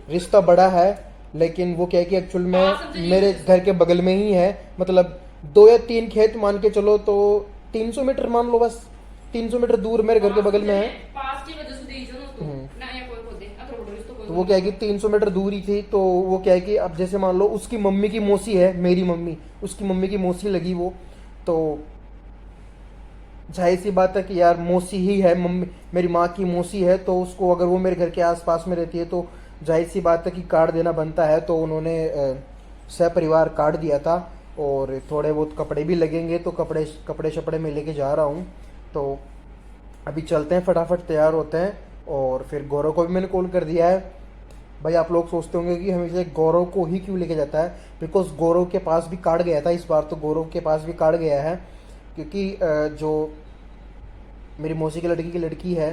रिश्ता बड़ा है लेकिन वो क्या है कि एक्चुअल में मेरे घर के बगल में ही है मतलब 2 या 3 खेत मान के चलो तो 300 मीटर मान लो बस 300 मीटर दूर मेरे घर के बगल में है। तो वो क्या है कि 300 मीटर दूर ही थी तो वो क्या है कि अब जैसे मान लो उसकी मम्मी की मौसी है मेरी मम्मी उसकी मम्मी की मौसी लगी वो तो जाहिर सी बात है कि यार मौसी ही है मम्मी मेरी माँ की मौसी है तो उसको अगर वो मेरे घर के आसपास में रहती है तो जाहिर सी बात है कि कार्ड देना बनता है। तो उन्होंने सपरिवार कार्ड दिया था और थोड़े बहुत कपड़े भी लगेंगे तो कपड़े शपड़े में लेके जा रहा हूँ। तो अभी चलते हैं फटाफट तैयार होते हैं और फिर गौरव को भी मैंने कॉल कर दिया है। भाई आप लोग सोचते होंगे कि हमेशा गौरव को ही क्यों लेके जाता है बिकॉज गौरव के पास भी कार्ड गया था इस बार तो गौरव के पास भी कार्ड गया है क्योंकि जो मेरी मौसी की लड़की है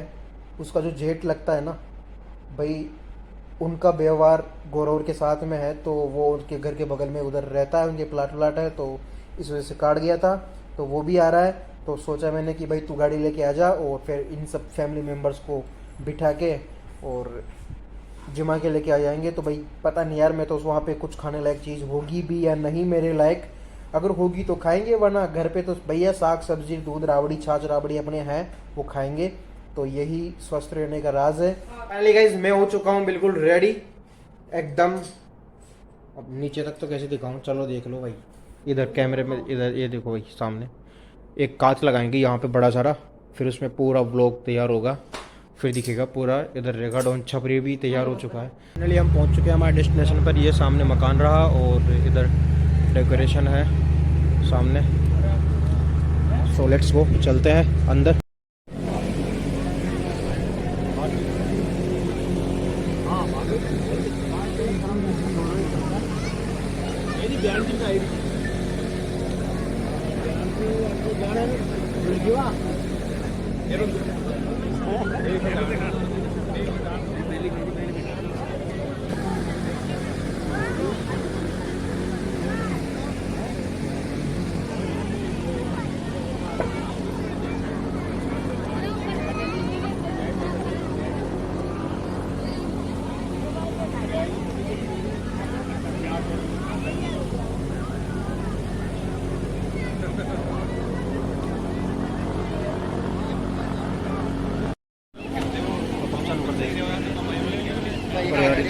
उसका जो जेठ लगता है ना भाई उनका व्यवहार गौरव के साथ में है तो वो उनके घर के बगल में उधर रहता है उनके प्लाट है तो इस वजह से कार्ड गया था तो वो भी आ रहा है। तो सोचा मैंने कि भाई तू गाड़ी लेके आ जा और फिर इन सब फैमिली मेम्बर्स को बिठा के और जिमा के लेके आ जाएंगे। तो भाई पता नहीं यार मैं तो वहाँ पे कुछ खाने लायक चीज़ होगी भी या नहीं मेरे लायक अगर होगी तो खाएंगे वरना घर पे तो भैया साग सब्जी दूध राबड़ी छाछ राबड़ी अपने हैं वो खाएंगे। तो यही स्वस्थ रहने का राज है। फाइनली गाइस मैं हो चुका हूँ बिल्कुल रेडी एकदम। अब नीचे तक तो कैसे दिखाऊं चलो देख लो भाई इधर कैमरे में इधर ये देखो भाई सामने एक कांच लगाएंगे यहाँ पे बड़ा सारा फिर उसमें पूरा ब्लॉग तैयार होगा फिर दिखेगा पूरा। इधर रेखाडोन छपरी भी तैयार हो चुका है। फाइनली हम पहुँच चुके हैं हमारे डेस्टिनेशन पर। ये सामने मकान रहा और इधर डेकोरेशन है सामने। सो लेट्स गो चलते हैं अंदर। ध्यान की साइड गाना भूल गया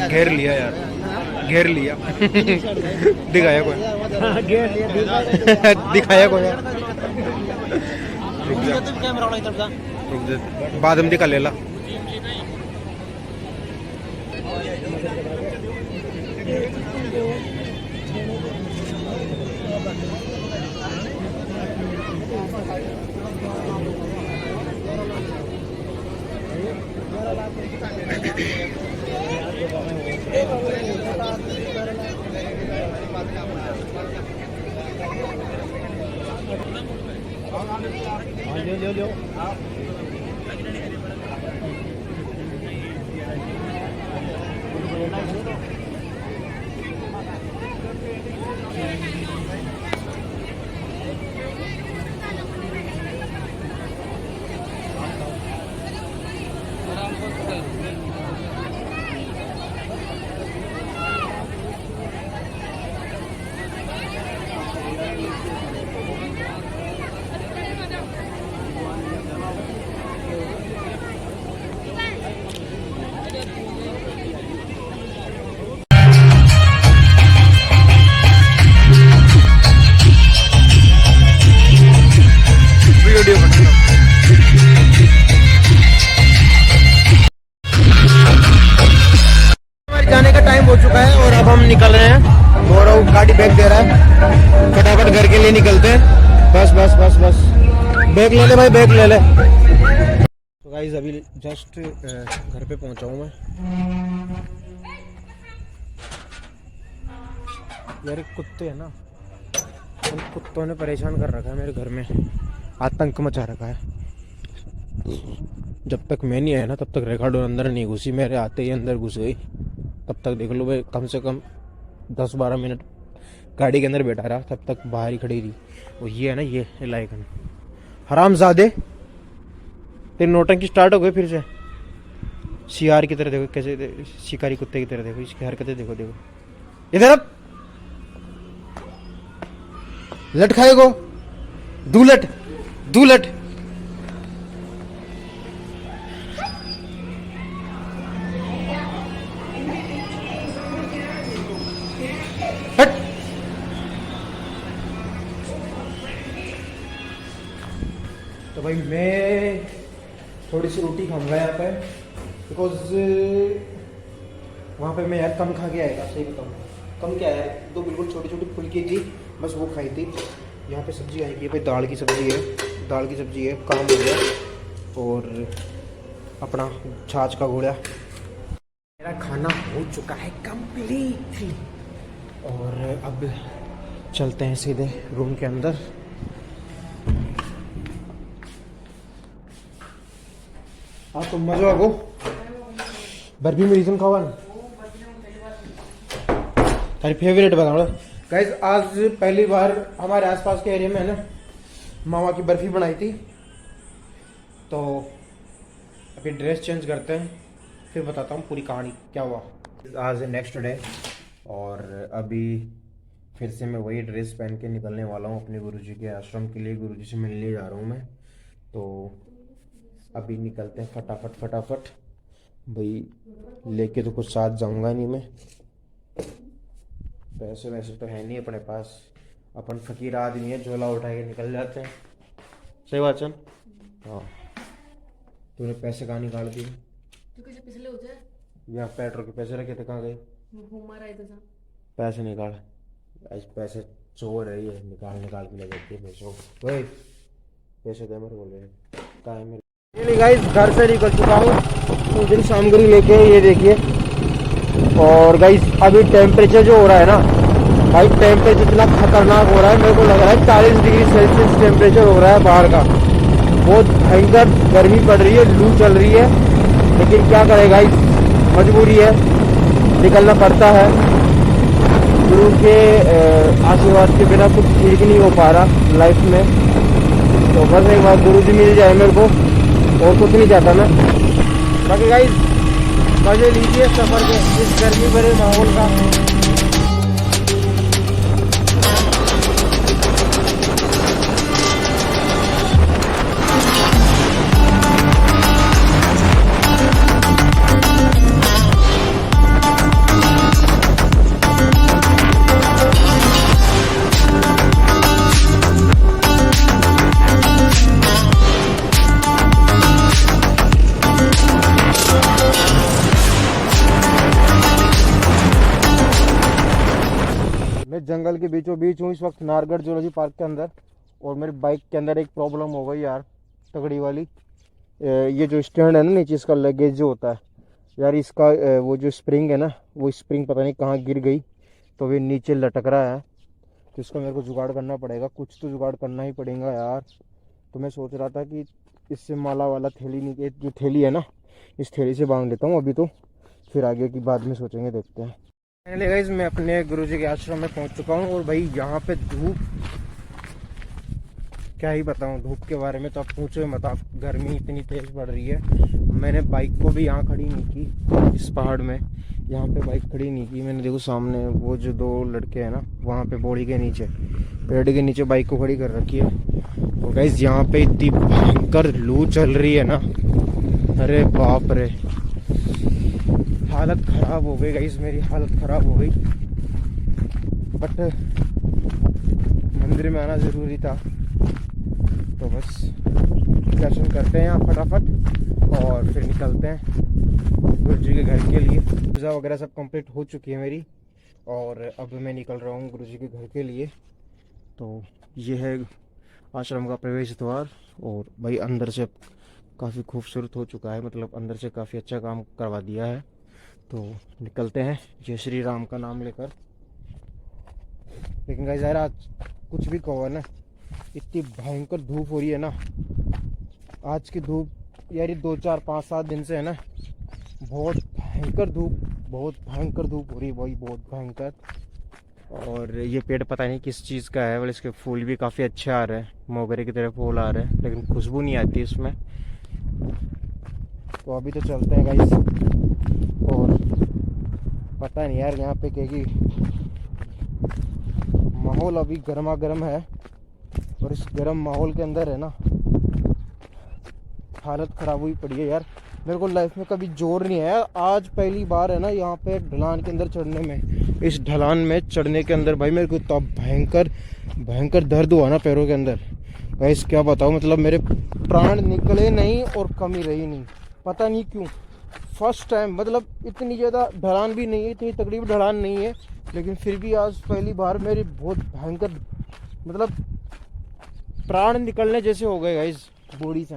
घेर लिया यार, घेर लिया। दिखाया कोई दिखाया कोई यार। रुक जा, बाद में दिखा लेला। लो वीडियो बना हमारे जाने का टाइम हो चुका है और अब हम निकल रहे हैं। गौरव गाड़ी बैग दे रहा है, फटाफट घर के लिए निकलते हैं। बस बस बस बस बैग ले ले भाई, बैग ले ले। तो गाइस अभी जस्ट घर पे पहुंचा हूँ मैं। यार कुत्ते है ना, उन कुत्तों ने परेशान कर रखा है मेरे घर में, आतंक मचा रखा है। जब तक मैं नहीं आया ना तब तक रिकॉर्ड अंदर नहीं घुसी, मेरे आते ही अंदर घुस गई। तब तक देख लो भाई, कम से कम 10-12 मिनट गाड़ी के अंदर बैठा रहा, तब तक बाहर ही खड़ी रही। और ये है ना, ये लाइकन हरामजादे, तेरी नौटंकी स्टार्ट हो गई फिर से। शिकार की तरह देखो कैसे, शिकारी कुत्ते की तरह देखो, इसकी हरकतें देखो। देखो इधर अब लट खाएगो, दूलट दूलट। हट। तो भाई मैं थोड़ी सी रोटी खाऊंगा यहाँ पे, बिकॉज वहाँ पे मैं यार कम खा के आएगा, सही बताऊँ कम क्या है, तो बिल्कुल छोटी छोटी फुल्की थी, बस वो खाई थी। यहाँ पे सब्जी आएगी भाई, दाल की सब्जी है, दाल की सब्जी है, काम हो गया। और अपना छाछ का घोड़ा, मेरा खाना हो चुका है कंप्लीट। और अब चलते हैं सीधे रूम के अंदर। हाँ तो मजा आगो, बर्फी में रीजन खावा ना, तारी फेवरेट बताओ गाइस। आज पहली बार हमारे आसपास के एरिया में है ना, मामा की बर्फी बनाई थी। तो अभी ड्रेस चेंज करते हैं, फिर बताता हूँ पूरी कहानी क्या हुआ। आज है नेक्स्ट डे और अभी फिर से मैं वही ड्रेस पहन के निकलने वाला हूँ अपने गुरुजी के आश्रम के लिए। गुरुजी से मिलने जा रहा हूँ मैं, तो अभी निकलते हैं फटाफट फटाफट। भाई लेके तो कुछ साथ जाऊँगा नहीं मैं, पैसे वैसे तो है नहीं अपने पास, अपन फकीर आदमी है, झोला उठा के निकल जाते हैं। सही बात चल। हाँ तूने पैसे कहाँ निकाल दिए? तू कैसे पिछले हो जाए? यहाँ पेट्रोल के पैसे रखे थे, कहाँ गए? वो घूमा रहा है इधर। पैसे निकाल, आज पैसे चोर है ये, निकाल निकाल के ले जाते हैं पैसों। वही पैसे दे मेरे बोले कहाँ है मेरे। गाइस घर से निकल चुका हूँ, उस दिन सामग्री लेके, ये देखिए। और गाइस अभी टेम्परेचर जो हो रहा है ना, भाई टेम्परेचर इतना खतरनाक हो रहा है, मेरे को लग रहा है 40 डिग्री सेल्सियस टेम्परेचर हो रहा है बाहर का। बहुत भयंकर गर्मी पड़ रही है, लू चल रही है, लेकिन क्या करेगा, मजबूरी है, निकलना पड़ता है। गुरु के आशीर्वाद के बिना कुछ ठीक नहीं हो पा रहा लाइफ में। तो बस एक बार गुरु जी मिल जाए मेरे को, और कुछ नहीं चाहता मैं। बाकी गाइस मजे लीजिए सफर के इस गर्मी भरे माहौल का। मैं जंगल के बीचों बीच हूँ इस वक्त नारगढ़ जूलॉजी पार्क के अंदर, और मेरी बाइक के अंदर एक प्रॉब्लम हो गई यार, तगड़ी वाली। ये जो स्टैंड है ना नीचे, इसका लगेज जो होता है यार, इसका वो जो स्प्रिंग है ना, वो स्प्रिंग पता नहीं कहाँ गिर गई, तो ये नीचे लटक रहा है। तो इसका मेरे को जुगाड़ करना पड़ेगा, कुछ तो जुगाड़ करना ही पड़ेगा यार। तो मैं सोच रहा था कि इससे माला वाला थैली नहीं, जो थैली है ना, इस थैली से बांध लेता हूँ अभी, तो फिर आगे की बाद में सोचेंगे, देखते हैं। पहले गाइस मैं अपने गुरुजी के आश्रम में पहुंच चुका हूं, और भाई यहाँ पे धूप, क्या ही बताऊं धूप के बारे में, तो आप पूछो मत आप, गर्मी इतनी तेज पड़ रही है। मैंने बाइक को भी यहाँ खड़ी नहीं की, इस पहाड़ में यहाँ पे बाइक खड़ी नहीं की मैंने। देखो सामने वो जो दो लड़के हैं ना, वहाँ पे बोड़ी के नीचे, पेड़ के नीचे बाइक को खड़ी कर रखी है। और गाइस यहाँ पे इतनी भयंकर लू चल रही है ना, अरे बाप रे, हालत ख़राब हो गई गाइस, मेरी हालत ख़राब हो गई। बट मंदिर में आना ज़रूरी था, तो बस दर्शन करते हैं यहाँ फटाफट और फिर निकलते हैं गुरु जी के घर के लिए। पूजा वगैरह सब कंप्लीट हो चुकी है मेरी, और अब मैं निकल रहा हूँ गुरु जी के घर के लिए। तो ये है आश्रम का प्रवेश द्वार, और भाई अंदर से काफ़ी खूबसूरत हो चुका है, मतलब अंदर से काफ़ी अच्छा काम करवा दिया है। तो निकलते हैं जय श्री राम का नाम लेकर। लेकिन गाइस यार आज कुछ भी कहो ना, इतनी भयंकर धूप हो रही है ना आज की धूप यार, ये 2 4 5 7 दिन से है ना, बहुत भयंकर धूप हो रही है भाई, बहुत भयंकर। और ये पेड़ पता नहीं किस चीज़ का है, इसके फूल भी काफ़ी अच्छे आ रहे हैं, मोगरे की तरह फूल आ रहे हैं, लेकिन खुशबू नहीं आती इसमें। तो अभी तो चलते हैं गाइस, और पता नहीं यार यहाँ पे क्योंकि माहौल अभी गर्मा गर्म है, और इस गर्म माहौल के अंदर है ना हालत ख़राब हुई पड़ी है यार। मेरे को लाइफ में कभी जोर नहीं आया, आज पहली बार है ना यहाँ पे ढलान के अंदर चढ़ने में। इस ढलान में चढ़ने के अंदर भाई मेरे को इतना भयंकर दर्द हुआ ना पैरों के अंदर गाइस, क्या बताऊँ, मतलब मेरे प्राण निकले नहीं और कमी रही नहीं, पता नहीं क्यों। फर्स्ट टाइम, मतलब इतनी ज़्यादा ढलान भी नहीं है, इतनी तगड़ी भी ढलान नहीं है, लेकिन फिर भी आज पहली बार मेरी बहुत भयंकर, मतलब प्राण निकलने जैसे हो गए गाइस बॉडी से,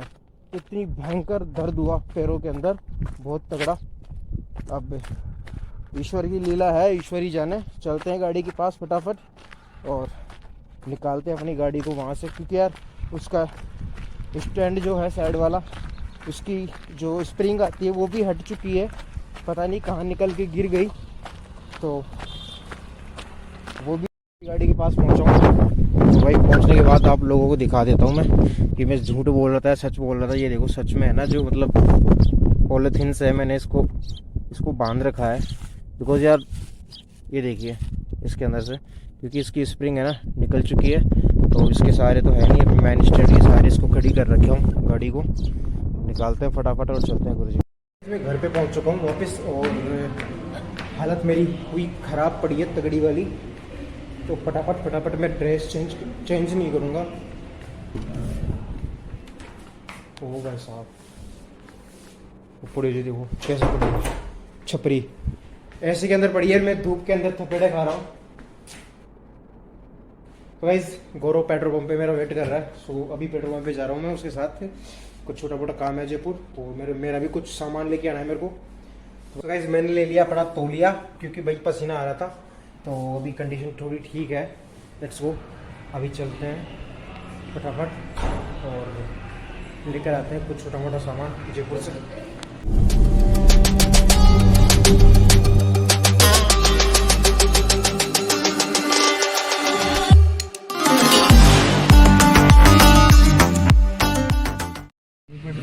इतनी भयंकर दर्द हुआ पैरों के अंदर, बहुत तगड़ा। अब ईश्वर की लीला है, ईश्वर ही जाने। चलते हैं गाड़ी के पास फटाफट और निकालते हैं अपनी गाड़ी को वहाँ से, क्योंकि यार उसका स्टैंड जो है साइड वाला, उसकी जो स्प्रिंग आती है वो भी हट चुकी है, पता नहीं कहाँ निकल के गिर गई। तो वो भी गाड़ी के पास पहुँचाऊँगा, तो भाई पहुँचने के बाद आप लोगों को दिखा देता हूँ मैं कि मैं झूठ बोल रहा था सच बोल रहा था। ये देखो सच में है ना, जो मतलब पॉलीथीन से मैंने इसको बांध रखा है, बिकॉज यार ये देखिए इसके अंदर से, क्योंकि इसकी स्प्रिंग है ना निकल चुकी है, तो इसके सहारे तो है नहीं, अभी मैन स्टैंड के सहारे इसको खड़ी कर रखा हूँ। गाड़ी को निकालते हैं फटाफट और चलते हैं गुरुजी। मैं घर पे पहुँच चुका हूँ वापस, और हालत मेरी हुई ख़राब पड़ी है तगड़ी वाली, तो फटाफट मैं ड्रेस चेंज नहीं करूँगा। ओ भाई साहब पड़ी जी, देखो कैसे पड़ी छपरी, ऐसे के अंदर पड़ी है, मैं धूप के अंदर थपेड़े खा रहा हूँ। तो गाइस गौरव पेट्रोल पंप पे मेरा वेट कर रहा है, सो अभी पेट्रोल पंप पे जा रहा हूँ मैं, उसके साथ कुछ छोटा मोटा काम है जयपुर, और मेरा भी कुछ सामान लेके आना है मेरे को। तो गाइस मैंने ले लिया अपना तौलिया, क्योंकि भाई पसीना आ रहा था, तो अभी कंडीशन थोड़ी ठीक है। लेट्स गो, अभी चलते हैं फटाफट और लेकर आते हैं कुछ छोटा मोटा सामान जयपुर से।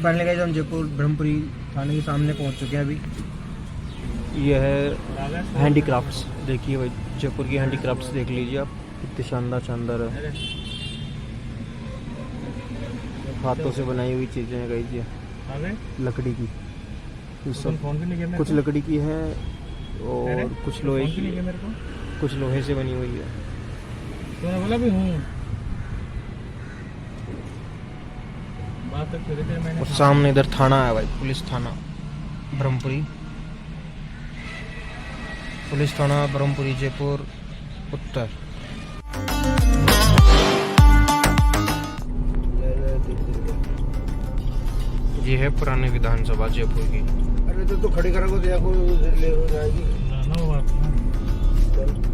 फाइनली गाइस हम जयपुर ब्रह्मपुरी थाने के सामने पहुंच चुके हैं अभी। यह है हैंडीक्राफ्ट्स, देखिए भाई जयपुर की हैंडीक्राफ्ट्स देख लीजिए आप, कितने शानदार शानदार है। हाथों से बनाई हुई चीज़ें हैं गाइस, ये लकड़ी की, ये सब कुछ लकड़ी की है और कुछ लोहे की, कुछ लोहे से बनी हुई है। तो बोला भी हूँ और सामने इधर थाना है भाई, पुलिस थाना ब्रह्मपुरी, पुलिस थाना ब्रह्मपुरी जयपुर उत्तर। ये है पुरानी विधानसभा जयपुर की। अरे तो खड़ी करा को देखो ले हो जाएगी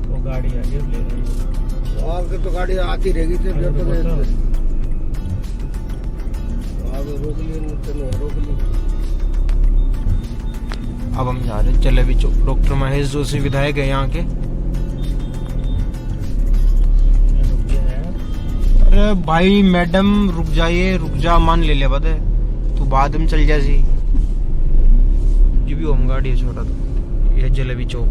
वो गाड़ी आ गई ले रही है। आपके तो गाड़ी आती रहेगी तो रोक ली। अब हम जा रहे हैं जलेबी चौक। डॉक्टर महेश जोशी विधायक है यहाँ के। अरे भाई मैडम रुक जाइए, रुक जा, मान ले लिया बता तू, बाद में चल जासी। ये भी होम गार्ड है छोटा, तो यह जलेबी चौक।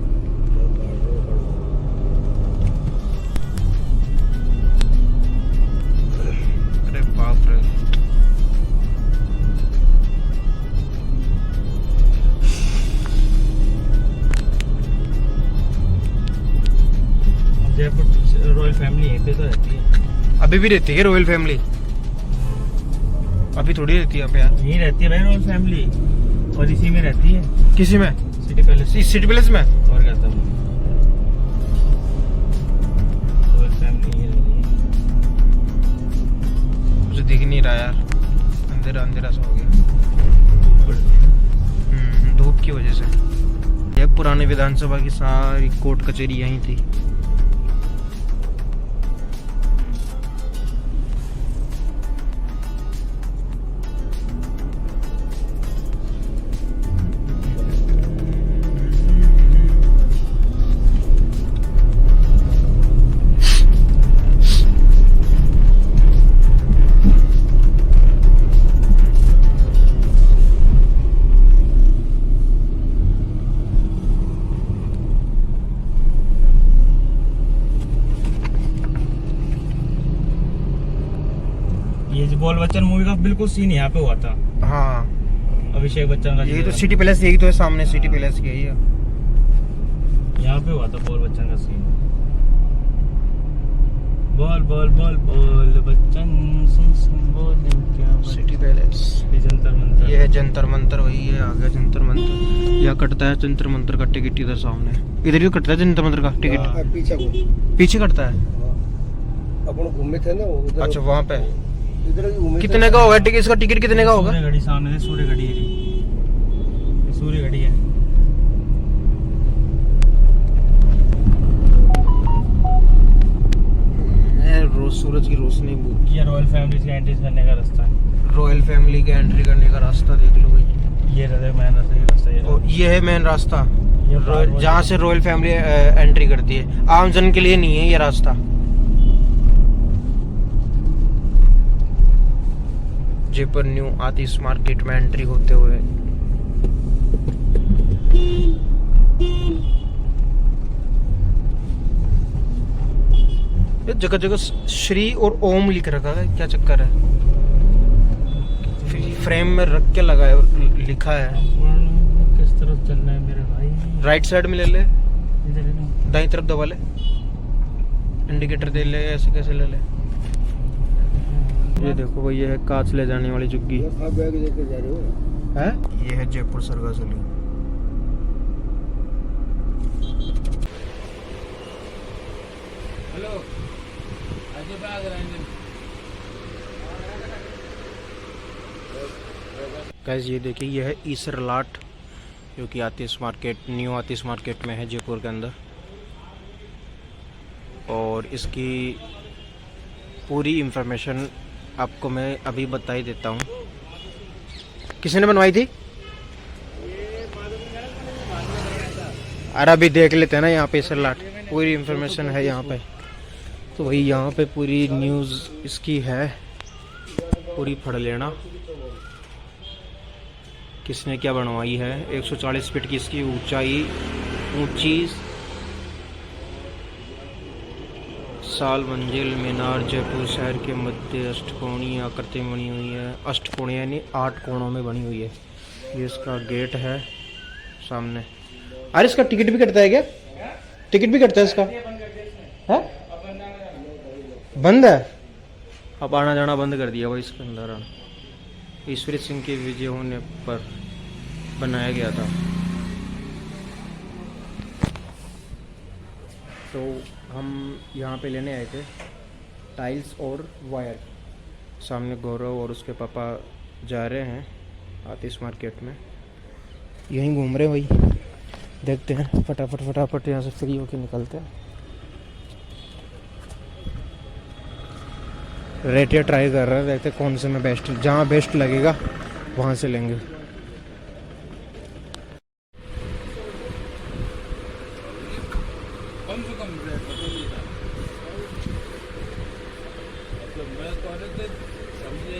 अरे बाप रे, जयपुर रॉयल फैमिली यहीं पे तो रहती है। अभी भी रहती है रॉयल फैमिली? अभी थोड़ी रहती है यहाँ पे यार। यहीं रहती है भाई रॉयल फैमिली, और इसी में रहती है। किसी में? City palace. सिटी पैलेस में? और क्या था, रॉयल फैमिली यहीं रहती है। मुझे दिख नहीं रहा यार, अंधेरा अंधेरा सा हो गया धूप की वजह से। यह पुराने विधानसभा की सारी कोर्ट कचहरी यहीं थी। ये जो बोल बच्चन मूवी का बिल्कुल सीन यहाँ पे हुआ था। हाँ, अभिषेक बच्चन का। यही तो सिटी पैलेस, यही तो है सामने सिटी पैलेस की है। यहाँ पे हुआ था बोल बच्चन का सीन। बोल बोल बोल बोल बच्चन सुन सुन बोल क्या सिटी पैलेस। ये जंतर मंतर, ये है जंतर मंतर, वही है आ गया जंतर मंतर। यहाँ कटता है जंतर मंतर का टिकट, इधर सामने इधर भी कटता है जंतर मंतर का टिकट। पीछे को पीछे कटता है। अपन घूमे थे ना उधर। अच्छा वहाँ पे इधर भी घूमे थे। कितने का होगा टिकट? इसका टिकट कितने का होगा? सूर्य घड़ी सामने से, सूर्य घड़ी है, ये सूर्य घड़ी है। रोज सूरज की रोशनी ये रॉयल फैमिली की एंट्री करने का रास्ता है। रॉयल फैमिली के एंट्री करने का रास्ता देख लो भाई। ये मेन रास्ता, ये है मेन रास्ता ये जहाँ से रॉयल फैमिली एंट्री करती है। आम जन के लिए नहीं है ये रास्ता। जयपुर न्यू आतिश मार्केट में एंट्री होते हुए जगह जगह श्री और ओम लिख रखा है, क्या चक्कर है? फ्रेम में रख के लगा है, लिखा है। किस तरफ चलना है मेरे भाई? राइट साइड में ले ले, इधर है ना? दाईं तरफ दबा ले, इंडिकेटर दे ले, ऐसे कैसे ले ले? ये देखो भाई, ये है कांच ले जाने वाली चुग्गी। आप बैग लेके जा रहे हो? है ये है जयपुर सरगासुली। हेलो, आज बैग रहेंगे। गाइस ये देखिए, ये है ईसर लाट, जो कि आतिश मार्केट, न्यू आतिश मार्केट में है जयपुर के अंदर। और इसकी पूरी इंफॉर्मेशन आपको मैं अभी बता ही देता हूँ। किसने बनवाई थी? अरे अभी देख लेते हैं ना यहाँ पे सलाट, पूरी इंफॉर्मेशन है यहाँ पे। तो भाई यहाँ पे पूरी न्यूज़ इसकी है, पूरी पढ़ लेना किसने क्या बनवाई है। 140 फीट की इसकी ऊंची साल मंजिल मीनार जयपुर शहर के मध्य अष्टकोणीय आकृति में बनी हुई है। अष्टकोणीय यानी 8 कोणों में बनी हुई है। ये इसका गेट है सामने। अरे इसका टिकट भी कटता है क्या? टिकट भी कटता है इसका? है बंद है, अब आना जाना बंद कर दिया भाई इसके अंदर आना। ईश्वरी सिंह के विजय होने पर बनाया गया था। तो हम यहाँ पे लेने आए थे टाइल्स और वायर। सामने गौरव और उसके पापा जा रहे हैं आतिश मार्केट में, यहीं घूम रहे हैं भाई। देखते हैं फटाफट यहाँ से फ्री होके निकलते हैं। रेटिया ट्राई कर रहे हैं, देखते कौन से में बेस्ट, जहाँ बेस्ट लगेगा वहाँ से लेंगे। कम से कम रेट बताइए। तो मैं कहने से समझे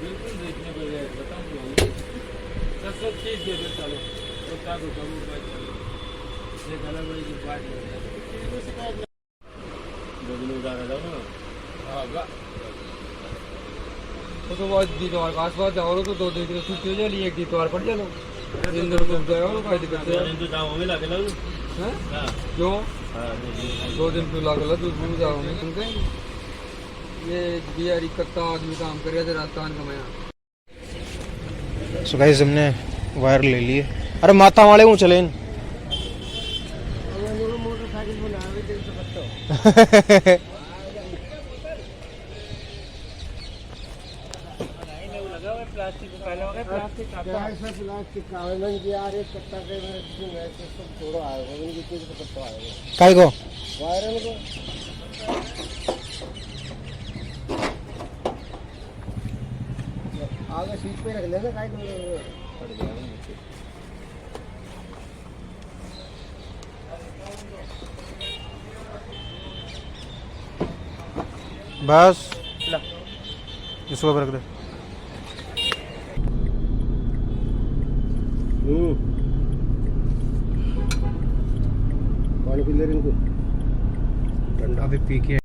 बिल्कुल देखने को रेट बताऊँ तो सब चीज़ दे दो चलो, तो क्या को करूँ भाई चलो, एक अलग बड़ी की बात बदलू उड़ा जाओ ना। हाँ तो बाद दीवार के आसपास जाओ तो 2 दिन की छुट्टी हो जाएगी, एक दीवार पड़ चलो दिन भर घूम जाएगा तो कोई दिक्कत नहीं है। क्यों 2 दिन क्यों लगे तू घूम जाओगे? ये बिहारी कत्ता आदमी काम कर रहे थे राजस्थान का। मैं सो गाइस हमने वायर ले लिए। अरे माता वाले हूँ चले मोटरसाइकिल बना प्लास्टिक का यार, एक कट्टा के थोड़ा आएगा उनकी चीज का कट्टा आएगा काय को वायरल को। आगे सीट पे रख लेना, काय पड़ जाएगा नीचे। बस इसको रख दे। पानी पी ले इनको ठंडा। अभी पी के